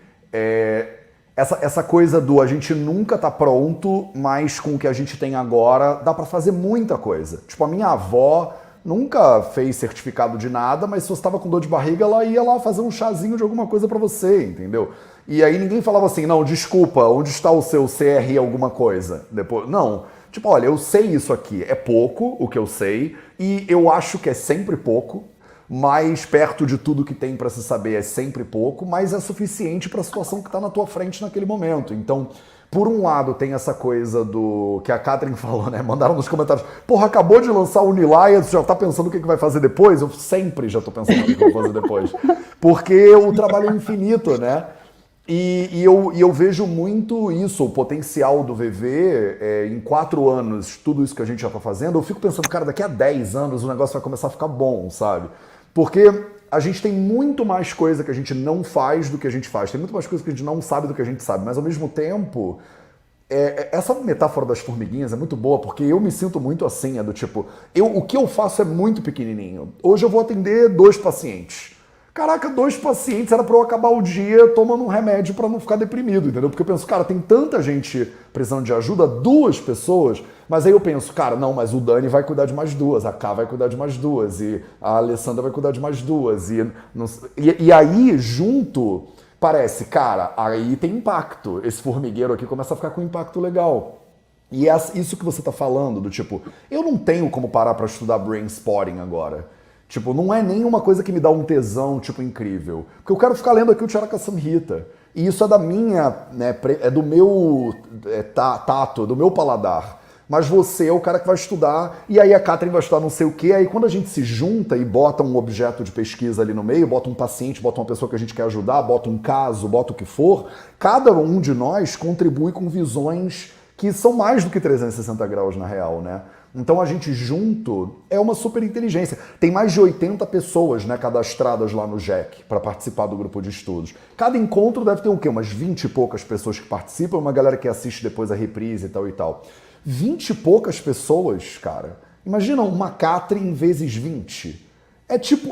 essa coisa do a gente nunca tá pronto, mas com o que a gente tem agora dá pra fazer muita coisa. Tipo, a minha avó nunca fez certificado de nada, mas se você tava com dor de barriga, ela ia lá fazer um chazinho de alguma coisa pra você, entendeu? E aí ninguém falava assim, não, desculpa, onde está o seu CRI alguma coisa? Depois, não. Tipo, olha, eu sei isso aqui, é pouco o que eu sei, e eu acho que é sempre pouco, mas perto de tudo que tem pra se saber é sempre pouco, mas é suficiente pra situação que tá na tua frente naquele momento. Então, por um lado, tem essa coisa do que a Catherine falou, né? Mandaram nos comentários, porra, acabou de lançar o Unilaya, você já tá pensando o que vai fazer depois? Eu sempre já tô pensando o que eu vou fazer depois. Porque o trabalho é infinito, né? E eu vejo muito isso, o potencial do VV em 4 anos, tudo isso que a gente já tá fazendo, eu fico pensando, cara, daqui a 10 anos o negócio vai começar a ficar bom, sabe? Porque a gente tem muito mais coisa que a gente não faz do que a gente faz, tem muito mais coisa que a gente não sabe do que a gente sabe, mas ao mesmo tempo, essa metáfora das formiguinhas é muito boa, porque eu me sinto muito assim, do tipo, o que eu faço é muito pequenininho. Hoje eu vou atender 2 pacientes. Caraca, 2 pacientes era pra eu acabar o dia tomando um remédio pra não ficar deprimido, entendeu? Porque eu penso, cara, tem tanta gente precisando de ajuda, 2 pessoas, mas aí eu penso, cara, não, mas o Dani vai cuidar de mais 2, a Ká vai cuidar de mais 2, e a Alessandra vai cuidar de mais 2, e aí, junto, parece, cara, aí tem impacto, esse formigueiro aqui começa a ficar com um impacto legal. E é isso que você tá falando, do tipo, eu não tenho como parar pra estudar brain spotting agora. Tipo, não é nenhuma coisa que me dá um tesão, tipo, incrível. Porque eu quero ficar lendo aqui o Charaka Samhita. E isso é da minha, né, é do meu tato, do meu paladar. Mas você é o cara que vai estudar, e aí a Catherine vai estudar não sei o quê. Aí quando a gente se junta e bota um objeto de pesquisa ali no meio, bota um paciente, bota uma pessoa que a gente quer ajudar, bota um caso, bota o que for, cada um de nós contribui com visões que são mais do que 360 graus na real, né? Então a gente junto é uma super inteligência. Tem mais de 80 pessoas, né, cadastradas lá no GEC para participar do grupo de estudos. Cada encontro deve ter o quê? Umas 20 e poucas pessoas que participam, uma galera que assiste depois a reprise e tal e tal. 20 e poucas pessoas, cara. Imagina uma Catherine vezes 20.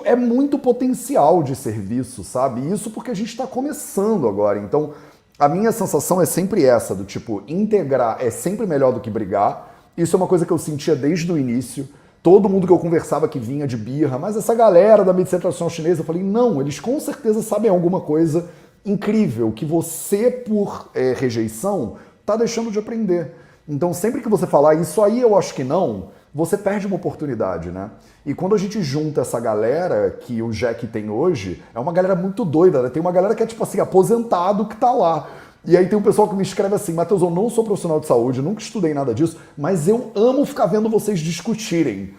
É muito potencial de serviço, sabe? Isso porque a gente está começando agora. Então, a minha sensação é sempre essa, do tipo, integrar é sempre melhor do que brigar. Isso é uma coisa que eu sentia desde o início. Todo mundo que eu conversava que vinha de birra, mas essa galera da medicina tradicional chinesa, eu falei, não, eles com certeza sabem alguma coisa incrível que você, por rejeição, tá deixando de aprender. Então, sempre que você falar isso aí eu acho que não, você perde uma oportunidade, né? E quando a gente junta essa galera que o GEC tem hoje, é uma galera muito doida, né? Tem uma galera que é tipo assim, aposentado que tá lá. E aí tem um pessoal que me escreve assim, Matheus, eu não sou profissional de saúde, nunca estudei nada disso, mas eu amo ficar vendo vocês discutirem.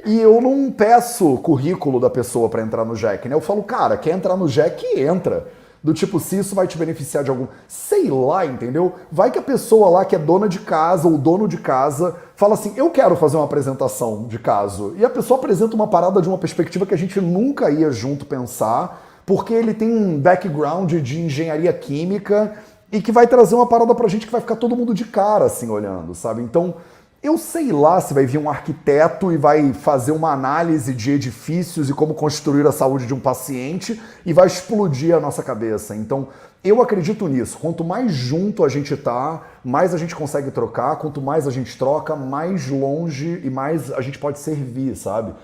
E eu não peço currículo da pessoa para entrar no GEC, né? Eu falo, cara, quer entrar no GEC? Entra. Do tipo, se isso vai te beneficiar de algum... Sei lá, entendeu? Vai que a pessoa lá que é dona de casa ou dono de casa fala assim, eu quero fazer uma apresentação de caso. E a pessoa apresenta uma parada de uma perspectiva que a gente nunca ia junto pensar, porque ele tem um background de engenharia química e que vai trazer uma parada pra gente que vai ficar todo mundo de cara, assim, olhando, sabe? Então, Eu sei lá se vai vir um arquiteto e vai fazer uma análise de edifícios e como construir a saúde de um paciente e vai explodir a nossa cabeça. Então, eu acredito nisso. Quanto mais junto a gente tá, mais a gente consegue trocar. Quanto mais a gente troca, mais longe e mais a gente pode servir, sabe?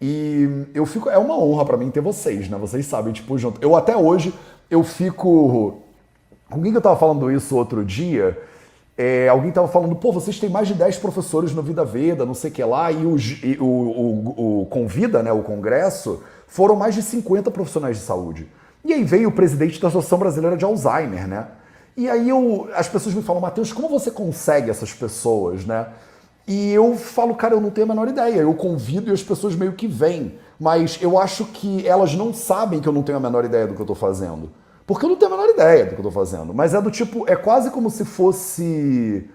E eu fico... É uma honra pra mim ter vocês, né? Vocês sabem, tipo, junto. Eu até hoje, eu fico... Com quem que eu tava falando isso outro dia? Alguém tava falando, pô, vocês têm mais de 10 professores no Vida Veda, não sei o que lá, e o Convida, né, o congresso, foram mais de 50 profissionais de saúde. E aí veio o presidente da Associação Brasileira de Alzheimer, né? E aí as pessoas me falam, Matheus, como você consegue essas pessoas, né? E eu falo, cara, eu não tenho a menor ideia. Eu convido e as pessoas meio que vêm. Mas eu acho que elas não sabem que eu não tenho a menor ideia do que eu tô fazendo. Porque eu não tenho a menor ideia do que eu tô fazendo. Mas é do tipo, é quase como se fosse...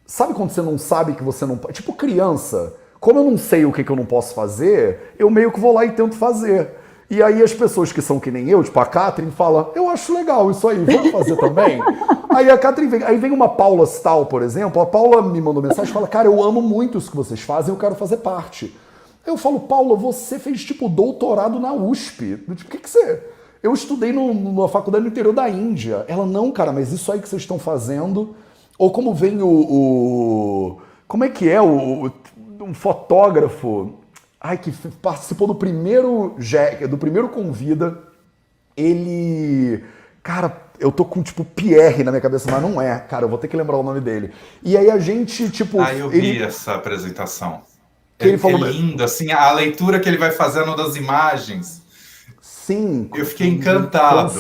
Sabe quando você não sabe que você não... Tipo criança. Como eu não sei o que eu não posso fazer, eu meio que vou lá e tento fazer. E aí as pessoas que são que nem eu, tipo a Catherine, fala, eu acho legal isso aí, vamos fazer também? Aí a Catherine vem, aí vem uma Paula Stahl, por exemplo, a Paula me mandou mensagem e fala, cara, eu amo muito isso que vocês fazem, eu quero fazer parte. Eu falo, Paula, você fez tipo doutorado na USP. Tipo, o que você... Eu estudei numa faculdade no interior da Índia. Ela, não, cara, mas isso aí que vocês estão fazendo... Ou como vem como é que é um fotógrafo... Ai, que participou do primeiro Convida. Ele... Cara, eu tô com, tipo, Pierre na minha cabeça, mas não é. Cara, eu vou ter que lembrar o nome dele. E aí a gente, tipo... Eu vi essa apresentação. Ele falou... É lindo, assim, a leitura que ele vai fazendo das imagens. Sim. Eu fiquei encantado.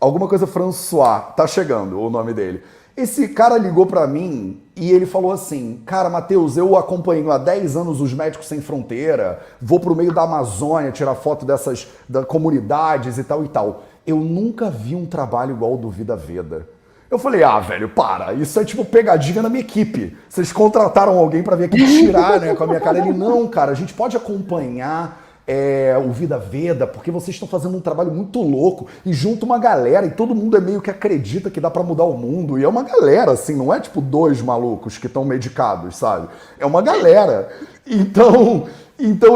Alguma coisa François, tá chegando o nome dele. Esse cara ligou pra mim e ele falou assim, cara, Matheus, eu acompanho há 10 anos os Médicos Sem Fronteira, vou pro meio da Amazônia tirar foto dessas comunidades e tal e tal. Eu nunca vi um trabalho igual ao do Vida Veda. Eu falei, velho, para, isso é tipo pegadinha na minha equipe. Vocês contrataram alguém pra vir aqui tirar, né, com a minha cara. Ele, não, cara, a gente pode acompanhar o Vida Veda, porque vocês estão fazendo um trabalho muito louco e junta uma galera e todo mundo meio que acredita que dá pra mudar o mundo. E é uma galera, assim, não é tipo 2 malucos que estão medicados, sabe? É uma galera. Então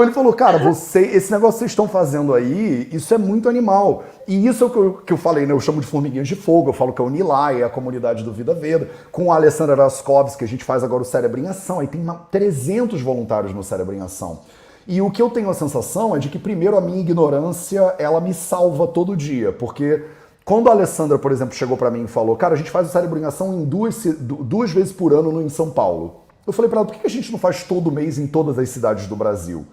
ele falou, cara, esse negócio que vocês estão fazendo aí, isso é muito animal. E isso é o que eu falei, né? Eu chamo de formiguinhas de fogo, eu falo que é o Nilay, é a comunidade do Vida Veda, com a Alessandra Raskovski, que a gente faz agora o Cérebro em Ação, aí tem 300 voluntários no Cérebro em Ação. E o que eu tenho a sensação é de que, primeiro, a minha ignorância, ela me salva todo dia. Porque quando a Alessandra, por exemplo, chegou pra mim e falou, cara, a gente faz o Cérebro em Ação em duas vezes por ano em São Paulo. Eu falei pra ela, por que a gente não faz todo mês em todas as cidades do Brasil?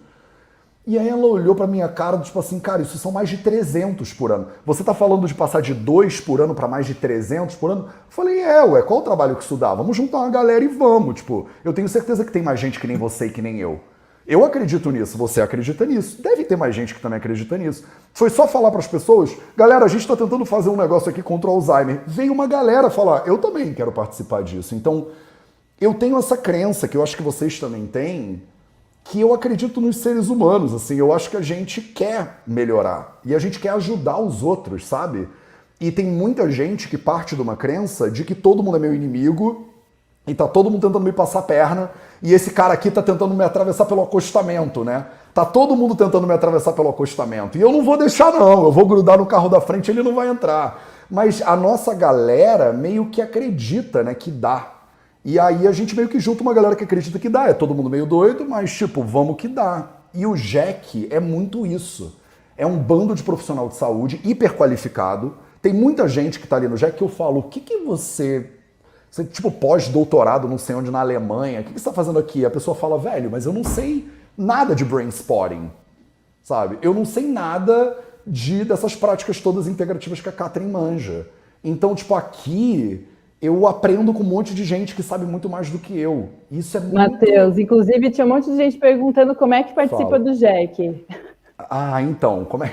E aí ela olhou pra minha cara, tipo assim, cara, isso são mais de 300 por ano. Você tá falando de passar de 2 por ano pra mais de 300 por ano? Eu falei, qual o trabalho que isso dá? Vamos juntar uma galera e vamos. Tipo, eu tenho certeza que tem mais gente que nem você e que nem eu. Eu acredito nisso, você acredita nisso. Deve ter mais gente que também acredita nisso. Foi só falar para as pessoas, galera, a gente está tentando fazer um negócio aqui contra o Alzheimer. Veio uma galera falar, eu também quero participar disso. Então, eu tenho essa crença, que eu acho que vocês também têm, que eu acredito nos seres humanos, assim, eu acho que a gente quer melhorar. E a gente quer ajudar os outros, sabe? E tem muita gente que parte de uma crença de que todo mundo é meu inimigo, e tá todo mundo tentando me passar a perna, e esse cara aqui tá tentando me atravessar pelo acostamento, né? Tá todo mundo tentando me atravessar pelo acostamento. E eu não vou deixar, não. Eu vou grudar no carro da frente e ele não vai entrar. Mas a nossa galera meio que acredita, né, que dá. E aí a gente meio que junta uma galera que acredita que dá. É todo mundo meio doido, mas tipo, vamos que dá. E o JEC é muito isso. É um bando de profissional de saúde hiper qualificado. Tem muita gente que tá ali no JEC que eu falo, o que você tipo pós-doutorado não sei onde na Alemanha, o que você tá fazendo aqui? A pessoa fala, velho, mas eu não sei nada de brain spotting, sabe? Eu não sei nada dessas práticas todas integrativas que a Catherine manja. Então, tipo, aqui eu aprendo com um monte de gente que sabe muito mais do que eu. Isso é muito... Matheus, inclusive tinha um monte de gente perguntando como é que participa do JEC. Então, como é...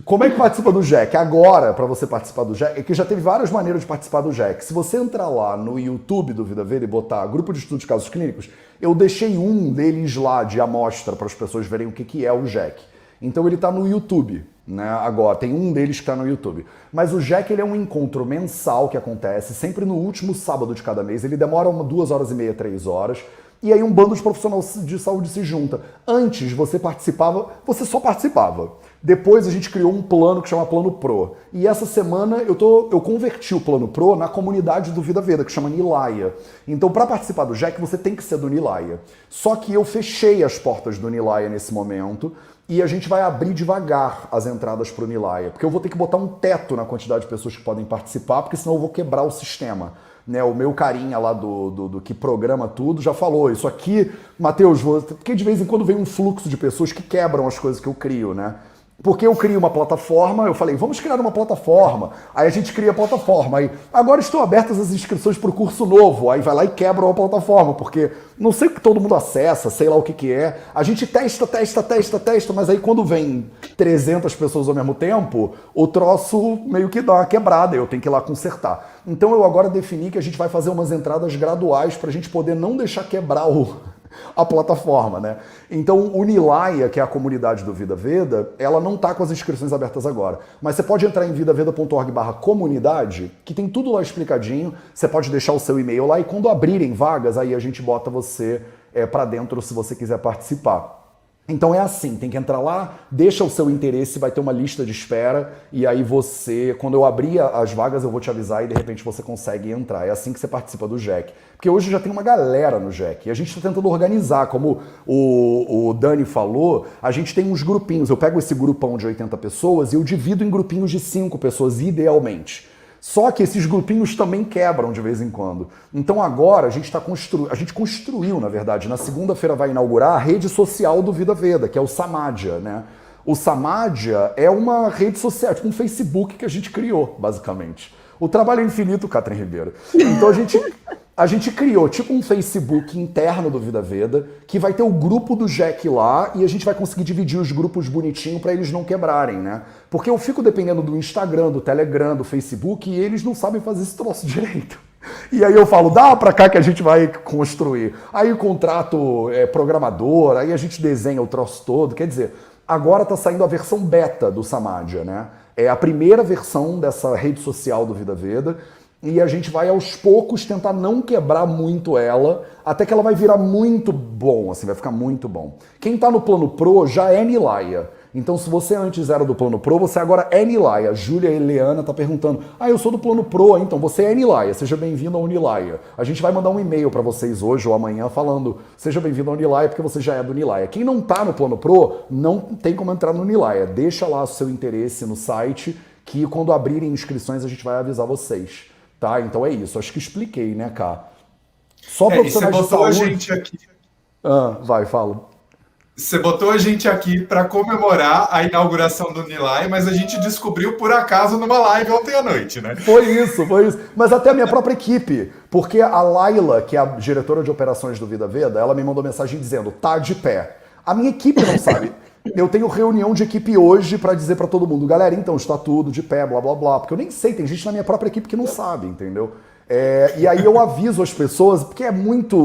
Como é que participa do JEC? Agora, para você participar do JEC, é que já teve várias maneiras de participar do JEC. Se você entrar lá no YouTube do Vida Veda e botar Grupo de Estudos de Casos Clínicos, eu deixei um deles lá de amostra para as pessoas verem o que é o JEC. Então ele está no YouTube. né? Agora, tem um deles que está no YouTube. Mas o Jack, ele é um encontro mensal que acontece sempre no último sábado de cada mês. Ele demora 2 horas e meia, 3 horas. E aí um bando de profissionais de saúde se junta. Antes, você só participava. Depois a gente criou um plano que chama Plano Pro. E essa semana eu converti o Plano Pro na comunidade do Vida Veda, que chama Nilaya. Então, para participar do Jack, você tem que ser do Nilaya. Só que eu fechei as portas do Nilaya nesse momento. E a gente vai abrir devagar as entradas para o Nilaya. Porque eu vou ter que botar um teto na quantidade de pessoas que podem participar, porque senão eu vou quebrar o sistema. Né, o meu carinha lá do que programa tudo já falou, isso aqui, Matheus, porque de vez em quando vem um fluxo de pessoas que quebram as coisas que eu crio, né? Porque eu crio uma plataforma, eu falei, vamos criar uma plataforma. Aí a gente cria a plataforma. Aí, agora estão abertas as inscrições para o curso novo. Aí vai lá e quebra a plataforma, porque não sei o que todo mundo acessa, sei lá o que é. A gente testa, mas aí quando vem 300 pessoas ao mesmo tempo, o troço meio que dá uma quebrada, eu tenho que ir lá consertar. Então eu agora defini que a gente vai fazer umas entradas graduais para a gente poder não deixar quebrar a plataforma, né? Então, o Nilaya, que é a comunidade do Vida Veda, ela não tá com as inscrições abertas agora. Mas você pode entrar em vidaveda.org/comunidade, que tem tudo lá explicadinho. Você pode deixar o seu e-mail lá e quando abrirem vagas, aí a gente bota você para dentro se você quiser participar. Então é assim, tem que entrar lá, deixa o seu interesse, vai ter uma lista de espera e aí você, quando eu abrir as vagas, eu vou te avisar e de repente você consegue entrar. É assim que você participa do Jack. Porque hoje já tem uma galera no Jack e a gente está tentando organizar, como o Dani falou, a gente tem uns grupinhos. Eu pego esse grupão de 80 pessoas e eu divido em grupinhos de 5 pessoas, idealmente. Só que esses grupinhos também quebram de vez em quando. Então agora a gente construiu, na verdade, na segunda-feira vai inaugurar a rede social do Vida Veda, que é o Samadhya, né? O Samadhya é uma rede social, tipo um Facebook que a gente criou, basicamente. O trabalho é infinito, Catherine Ribeiro. Então a gente criou tipo um Facebook interno do Vida Veda, que vai ter o grupo do Jack lá e a gente vai conseguir dividir os grupos bonitinho para eles não quebrarem, né? Porque eu fico dependendo do Instagram, do Telegram, do Facebook e eles não sabem fazer esse troço direito. E aí eu falo, dá pra cá que a gente vai construir. Aí o contrato é programador, aí a gente desenha o troço todo. Quer dizer, agora tá saindo a versão beta do Samadhya, né? É a primeira versão dessa rede social do Vida Veda e a gente vai aos poucos tentar não quebrar muito ela, até que ela vai virar muito bom, assim, vai ficar muito bom. Quem tá no Plano Pro já é Nilaya. Então, se você antes era do Plano Pro, você agora é Nilaya. Júlia Eliana tá perguntando, eu sou do Plano Pro, então você é Nilaya, seja bem-vindo ao Nilaya. A gente vai mandar um e-mail para vocês hoje ou amanhã falando, seja bem-vindo ao Nilaya, porque você já é do Nilaya. Quem não tá no Plano Pro, não tem como entrar no Nilaya. Deixa lá o seu interesse no site, que quando abrirem inscrições a gente vai avisar vocês. Tá? Então é isso. Acho que expliquei, né, Cá? Só profissionais de saúde... a gente aqui. Vai, fala. Você botou a gente aqui para comemorar a inauguração do Nilaya, mas a gente descobriu por acaso numa live ontem à noite, né? Foi isso. Mas até a minha própria equipe, porque a Laila, que é a diretora de operações do Vida Veda, ela me mandou mensagem dizendo, tá de pé. A minha equipe não sabe. Eu tenho reunião de equipe hoje para dizer para todo mundo, galera, então está tudo de pé, blá, blá, blá. Porque eu nem sei, tem gente na minha própria equipe que não sabe, entendeu? E aí eu aviso as pessoas, porque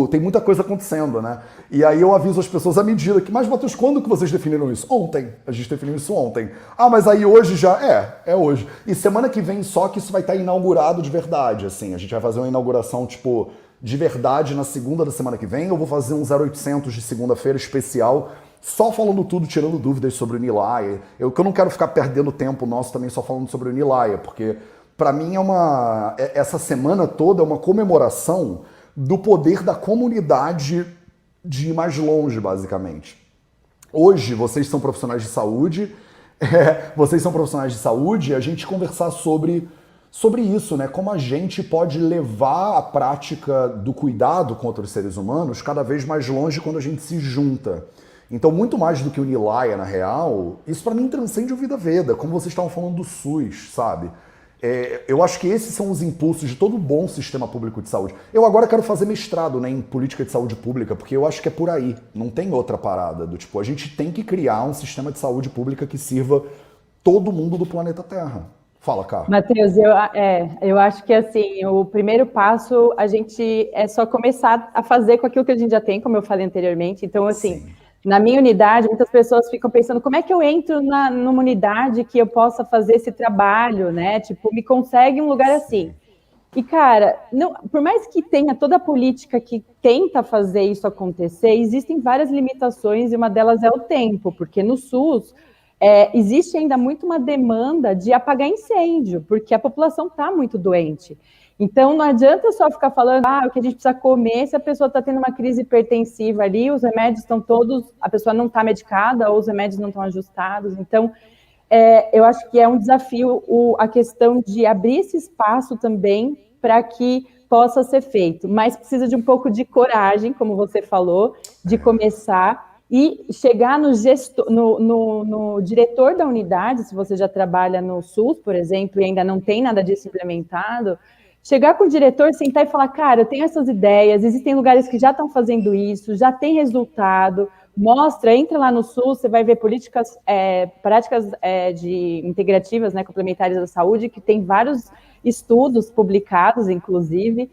tem muita coisa acontecendo, né? E aí eu aviso as pessoas à medida que, mas Matheus, quando que vocês definiram isso? Ontem, a gente definiu isso ontem. Mas aí hoje já, é hoje. E semana que vem só que isso vai estar inaugurado de verdade, assim, a gente vai fazer uma inauguração, tipo, de verdade na segunda da semana que vem, eu vou fazer um 0800 de segunda-feira especial, só falando tudo, tirando dúvidas sobre o Nilaya. Eu não quero ficar perdendo tempo nosso também só falando sobre o Nilaya, porque... Para mim essa semana toda é uma comemoração do poder da comunidade de ir mais longe, basicamente. Hoje, vocês são profissionais de saúde, e a gente conversar sobre isso, né? Como a gente pode levar a prática do cuidado com outros seres humanos cada vez mais longe quando a gente se junta. Então, muito mais do que o Nilaya, na real, isso para mim transcende o Vida Veda, como vocês estavam falando do SUS, sabe? Eu acho que esses são os impulsos de todo bom sistema público de saúde. Eu agora quero fazer mestrado, né, em política de saúde pública, porque eu acho que é por aí, não tem outra parada. Do tipo, a gente tem que criar um sistema de saúde pública que sirva todo mundo do planeta Terra. Fala, Cá. Matheus, eu acho que assim, o primeiro passo a gente é só começar a fazer com aquilo que a gente já tem, como eu falei anteriormente. Então, assim, Na minha unidade, muitas pessoas ficam pensando, como é que eu entro numa unidade que eu possa fazer esse trabalho, né? Tipo, me consegue um lugar assim. E, cara, não, por mais que tenha toda a política que tenta fazer isso acontecer, existem várias limitações e uma delas é o tempo, porque no SUS existe ainda muito uma demanda de apagar incêndio, porque a população está muito doente. Então, não adianta só ficar falando o que a gente precisa comer se a pessoa está tendo uma crise hipertensiva ali, os remédios estão todos, a pessoa não está medicada ou os remédios não estão ajustados. Então, eu acho que é um desafio a questão de abrir esse espaço também para que possa ser feito, mas precisa de um pouco de coragem, como você falou, de começar e chegar no diretor da unidade, se você já trabalha no SUS, por exemplo, e ainda não tem nada disso implementado, chegar com o diretor, sentar e falar, cara, eu tenho essas ideias, existem lugares que já estão fazendo isso, já tem resultado, mostra, entra lá no SUS, você vai ver práticas de integrativas, né, complementares da saúde, que tem vários estudos publicados, inclusive,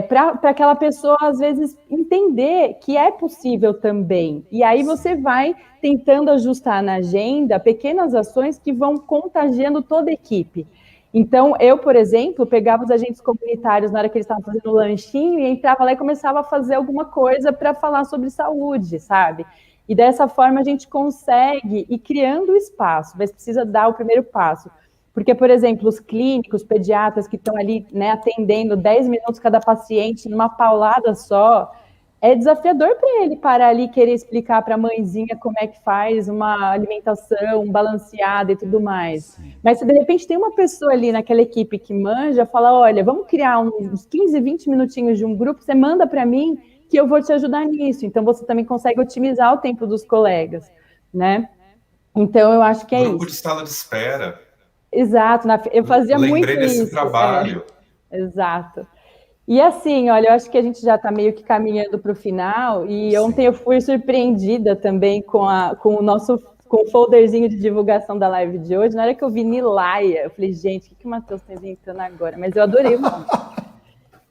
para aquela pessoa, às vezes, entender que é possível também. E aí você vai tentando ajustar na agenda pequenas ações que vão contagiando toda a equipe. Então, eu, por exemplo, pegava os agentes comunitários na hora que eles estavam fazendo o lanchinho e entrava lá e começava a fazer alguma coisa para falar sobre saúde, sabe? E dessa forma a gente consegue ir criando o espaço, mas precisa dar o primeiro passo. Porque, por exemplo, os clínicos, pediatras que estão ali, né, atendendo 10 minutos cada paciente numa paulada só, é desafiador para ele parar ali e querer explicar para a mãezinha como é que faz uma alimentação balanceada e tudo mais. Mas se de repente tem uma pessoa ali naquela equipe que manja, fala, olha, vamos criar uns 15, 20 minutinhos de um grupo, você manda para mim que eu vou te ajudar nisso. Então você também consegue otimizar o tempo dos colegas, né? Então eu acho que é Grupo isso. de sala de espera. Exato, eu fazia muito isso. Lembrei desse trabalho. Exato. E assim, olha, eu acho que a gente já está meio que caminhando para o final, e ontem eu fui surpreendida também com o folderzinho de divulgação da live de hoje. Na hora que eu vi Nilaia, eu falei, gente, o que o Matheus está inventando agora? Mas eu adorei o nome.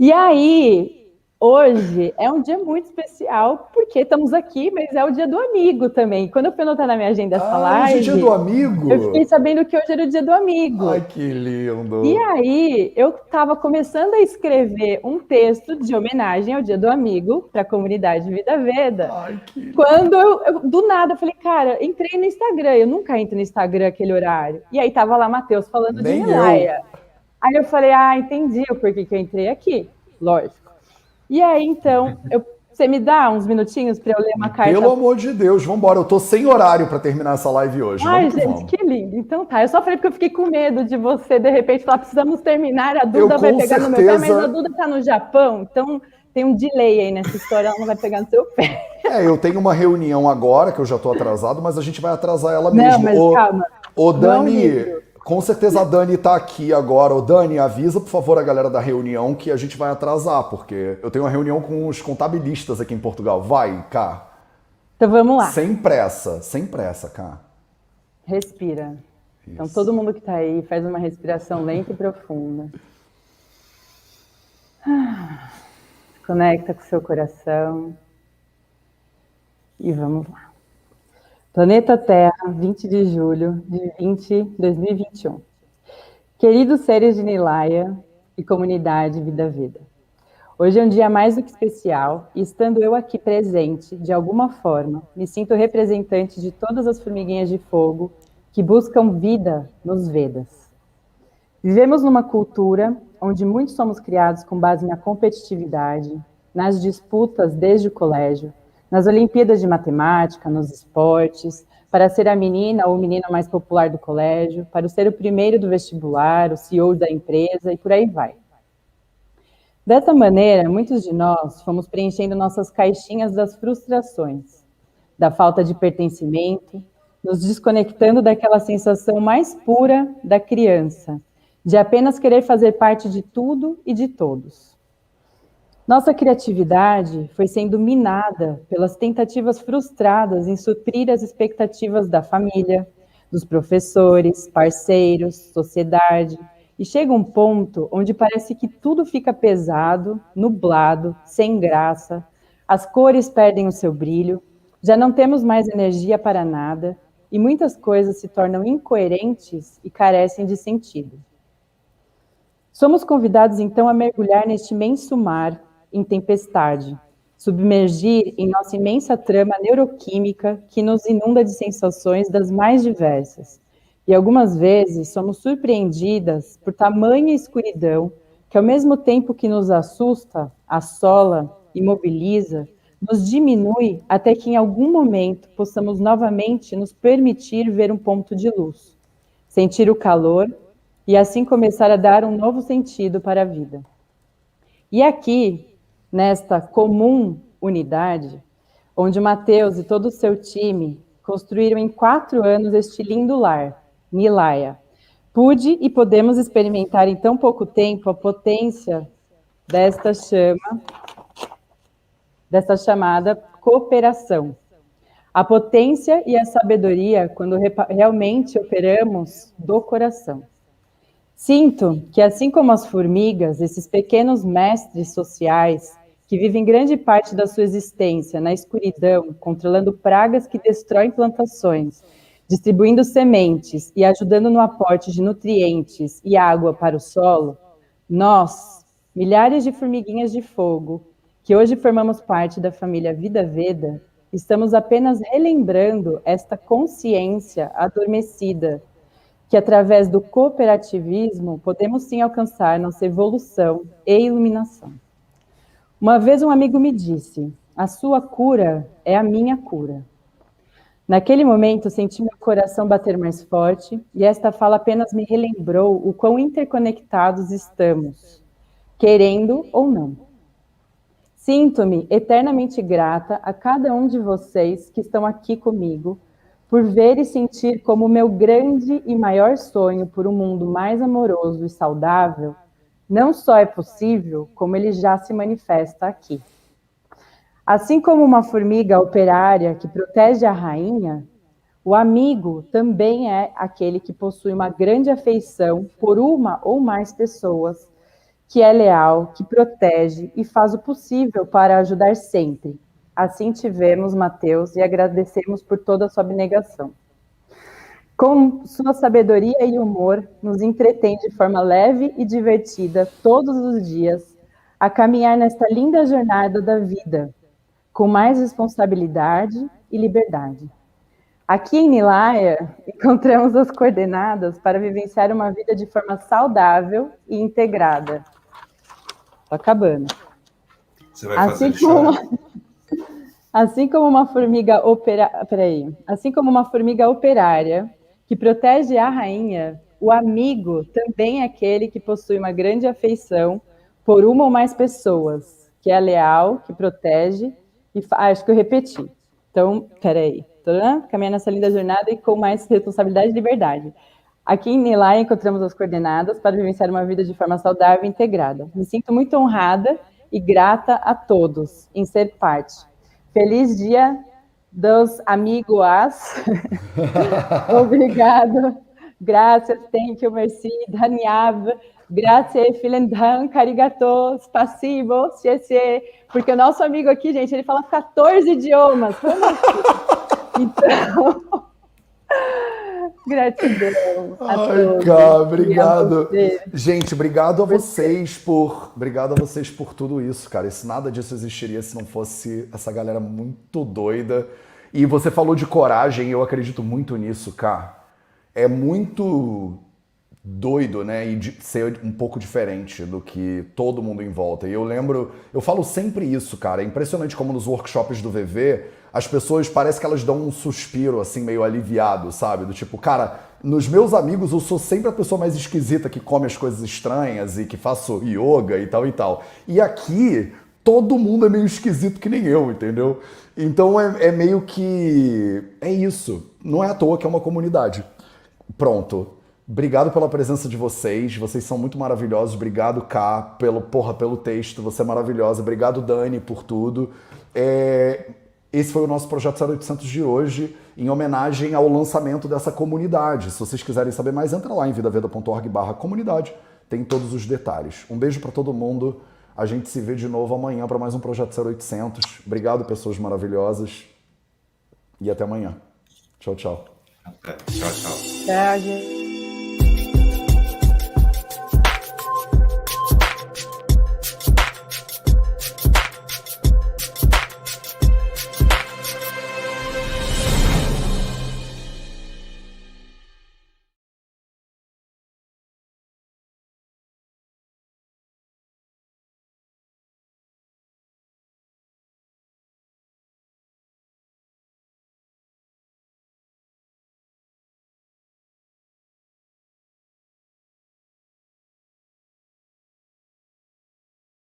E aí, hoje é um dia muito especial, porque estamos aqui, mas é o dia do amigo também. Quando eu fui anotar na minha agenda essa live... Hoje é dia do amigo? Eu fiquei sabendo que hoje era o dia do amigo. Ai, que lindo! E aí, eu estava começando a escrever um texto de homenagem ao dia do amigo para a comunidade Vida Veda. Ai, que... Quando do nada, eu falei, cara, entrei no Instagram. Eu nunca entro no Instagram aquele horário. E aí tava lá Matheus falando de Nilaia. Aí eu falei, entendi o porquê que eu entrei aqui. Lógico. E aí, então, você me dá uns minutinhos para eu ler uma carta? Pelo amor de Deus, vamos embora. Eu tô sem horário para terminar essa live hoje. Ai, gente, que lindo. Então tá, eu só falei porque eu fiquei com medo de você, de repente, falar, precisamos terminar, a Duda vai pegar no meu pé, mas a Duda tá no Japão, então tem um delay aí nessa história, ela não vai pegar no seu pé. Eu tenho uma reunião agora, que eu já tô atrasado, mas a gente vai atrasar ela mesmo. Não, mas calma. Ô, Dani... Com certeza a Dani tá aqui agora. Ô, Dani, avisa, por favor, a galera da reunião que a gente vai atrasar, porque eu tenho uma reunião com os contabilistas aqui em Portugal. Vai, Cá. Então vamos lá. Sem pressa, Cá. Respira. Isso. Então todo mundo que tá aí faz uma respiração lenta e profunda. Se conecta com o seu coração. E vamos lá. Planeta Terra, 20 de julho de 2021. Queridos seres de Nilaia e comunidade Vida Veda, hoje é um dia mais do que especial e estando eu aqui presente, de alguma forma, me sinto representante de todas as formiguinhas de fogo que buscam vida nos Vedas. Vivemos numa cultura onde muitos somos criados com base na competitividade, nas disputas desde o colégio, nas Olimpíadas de Matemática, nos esportes, para ser a menina ou o menino mais popular do colégio, para ser o primeiro do vestibular, o CEO da empresa e por aí vai. Dessa maneira, muitos de nós fomos preenchendo nossas caixinhas das frustrações, da falta de pertencimento, nos desconectando daquela sensação mais pura da criança, de apenas querer fazer parte de tudo e de todos. Nossa criatividade foi sendo minada pelas tentativas frustradas em suprir as expectativas da família, dos professores, parceiros, sociedade, e chega um ponto onde parece que tudo fica pesado, nublado, sem graça, as cores perdem o seu brilho, Já não temos mais energia para nada e muitas coisas se tornam incoerentes e carecem de sentido. Somos convidados então a mergulhar neste imenso mar em tempestade, submergir em nossa imensa trama neuroquímica que nos inunda de sensações das mais diversas. E algumas vezes somos surpreendidas por tamanha escuridão que, ao mesmo tempo que nos assusta, assola, imobiliza, nos diminui até que em algum momento possamos novamente nos permitir ver um ponto de luz, sentir o calor e assim começar a dar um novo sentido para a vida. E aqui, nesta comum unidade, onde o Matheus e todo o seu time construíram em 4 anos este lindo lar, Nilaya, pude e podemos experimentar em tão pouco tempo a potência desta chamada cooperação. A potência e a sabedoria quando realmente operamos do coração. Sinto que, assim como as formigas, esses pequenos mestres sociais, que vivem grande parte da sua existência na escuridão, controlando pragas que destroem plantações, distribuindo sementes e ajudando no aporte de nutrientes e água para o solo, nós, milhares de formiguinhas de fogo, que hoje formamos parte da família Vida Veda, estamos apenas relembrando esta consciência adormecida, que através do cooperativismo podemos sim alcançar nossa evolução e iluminação. Uma vez um amigo me disse, a sua cura é a minha cura. Naquele momento senti meu coração bater mais forte e esta fala apenas me relembrou o quão interconectados estamos, querendo ou não. Sinto-me eternamente grata a cada um de vocês que estão aqui comigo, por ver e sentir como o meu grande e maior sonho por um mundo mais amoroso e saudável não só é possível, como ele já se manifesta aqui. Assim como uma formiga operária que protege a rainha, o amigo também é aquele que possui uma grande afeição por uma ou mais pessoas, que é leal, que protege e faz o possível para ajudar sempre. Assim tivemos Matheus e agradecemos por toda a sua abnegação. Com sua sabedoria e humor, nos entretém de forma leve e divertida todos os dias a caminhar nesta linda jornada da vida, com mais responsabilidade e liberdade. Aqui em Nilaya, encontramos as coordenadas para vivenciar uma vida de forma saudável e integrada. Estou acabando. Você vai fazer ele chorar. Assim como uma formiga operária que protege a rainha, o amigo também é aquele que possui uma grande afeição por uma ou mais pessoas, que é leal, que protege e acho que eu repeti. Então, caminhando nessa linda jornada e com mais responsabilidade e liberdade. Aqui em Nilaya encontramos as coordenadas para vivenciar uma vida de forma saudável e integrada. Me sinto muito honrada e grata a todos em ser parte. Feliz dia dos amigos. Obrigado. Graças, thank you, merci, dhanyavad. Grazie, vielen Dank, arigato, spasibo, porque o nosso amigo aqui, gente, ele fala 14 idiomas. Como assim? Então, gratidão a todos. Cara, obrigado. Gente, obrigado a vocês por tudo isso, cara. Nada disso existiria se não fosse essa galera muito doida. E você falou de coragem, eu acredito muito nisso, cara. É muito doido, né? E ser um pouco diferente do que todo mundo em volta. E eu falo sempre isso, cara. É impressionante como nos workshops do VV, as pessoas parece que elas dão um suspiro, assim, meio aliviado, sabe? Do tipo, cara, nos meus amigos eu sou sempre a pessoa mais esquisita que come as coisas estranhas e que faço yoga e tal e tal. E aqui, todo mundo é meio esquisito que nem eu, entendeu? Então é meio que... é isso. Não é à toa que é uma comunidade. Pronto. Obrigado pela presença de vocês são muito maravilhosos. Obrigado, Ká, pelo texto, você é maravilhosa. Obrigado, Dani, por tudo. Esse foi o nosso Projeto 0800 de hoje, em homenagem ao lançamento dessa comunidade. Se vocês quiserem saber mais, entra lá em vidaveda.org/comunidade, tem todos os detalhes. Um beijo para todo mundo, a gente se vê de novo amanhã para mais um Projeto 0800. Obrigado, pessoas maravilhosas. e até amanhã. Tchau, tchau. Até. Tchau, tchau. Tchau, gente.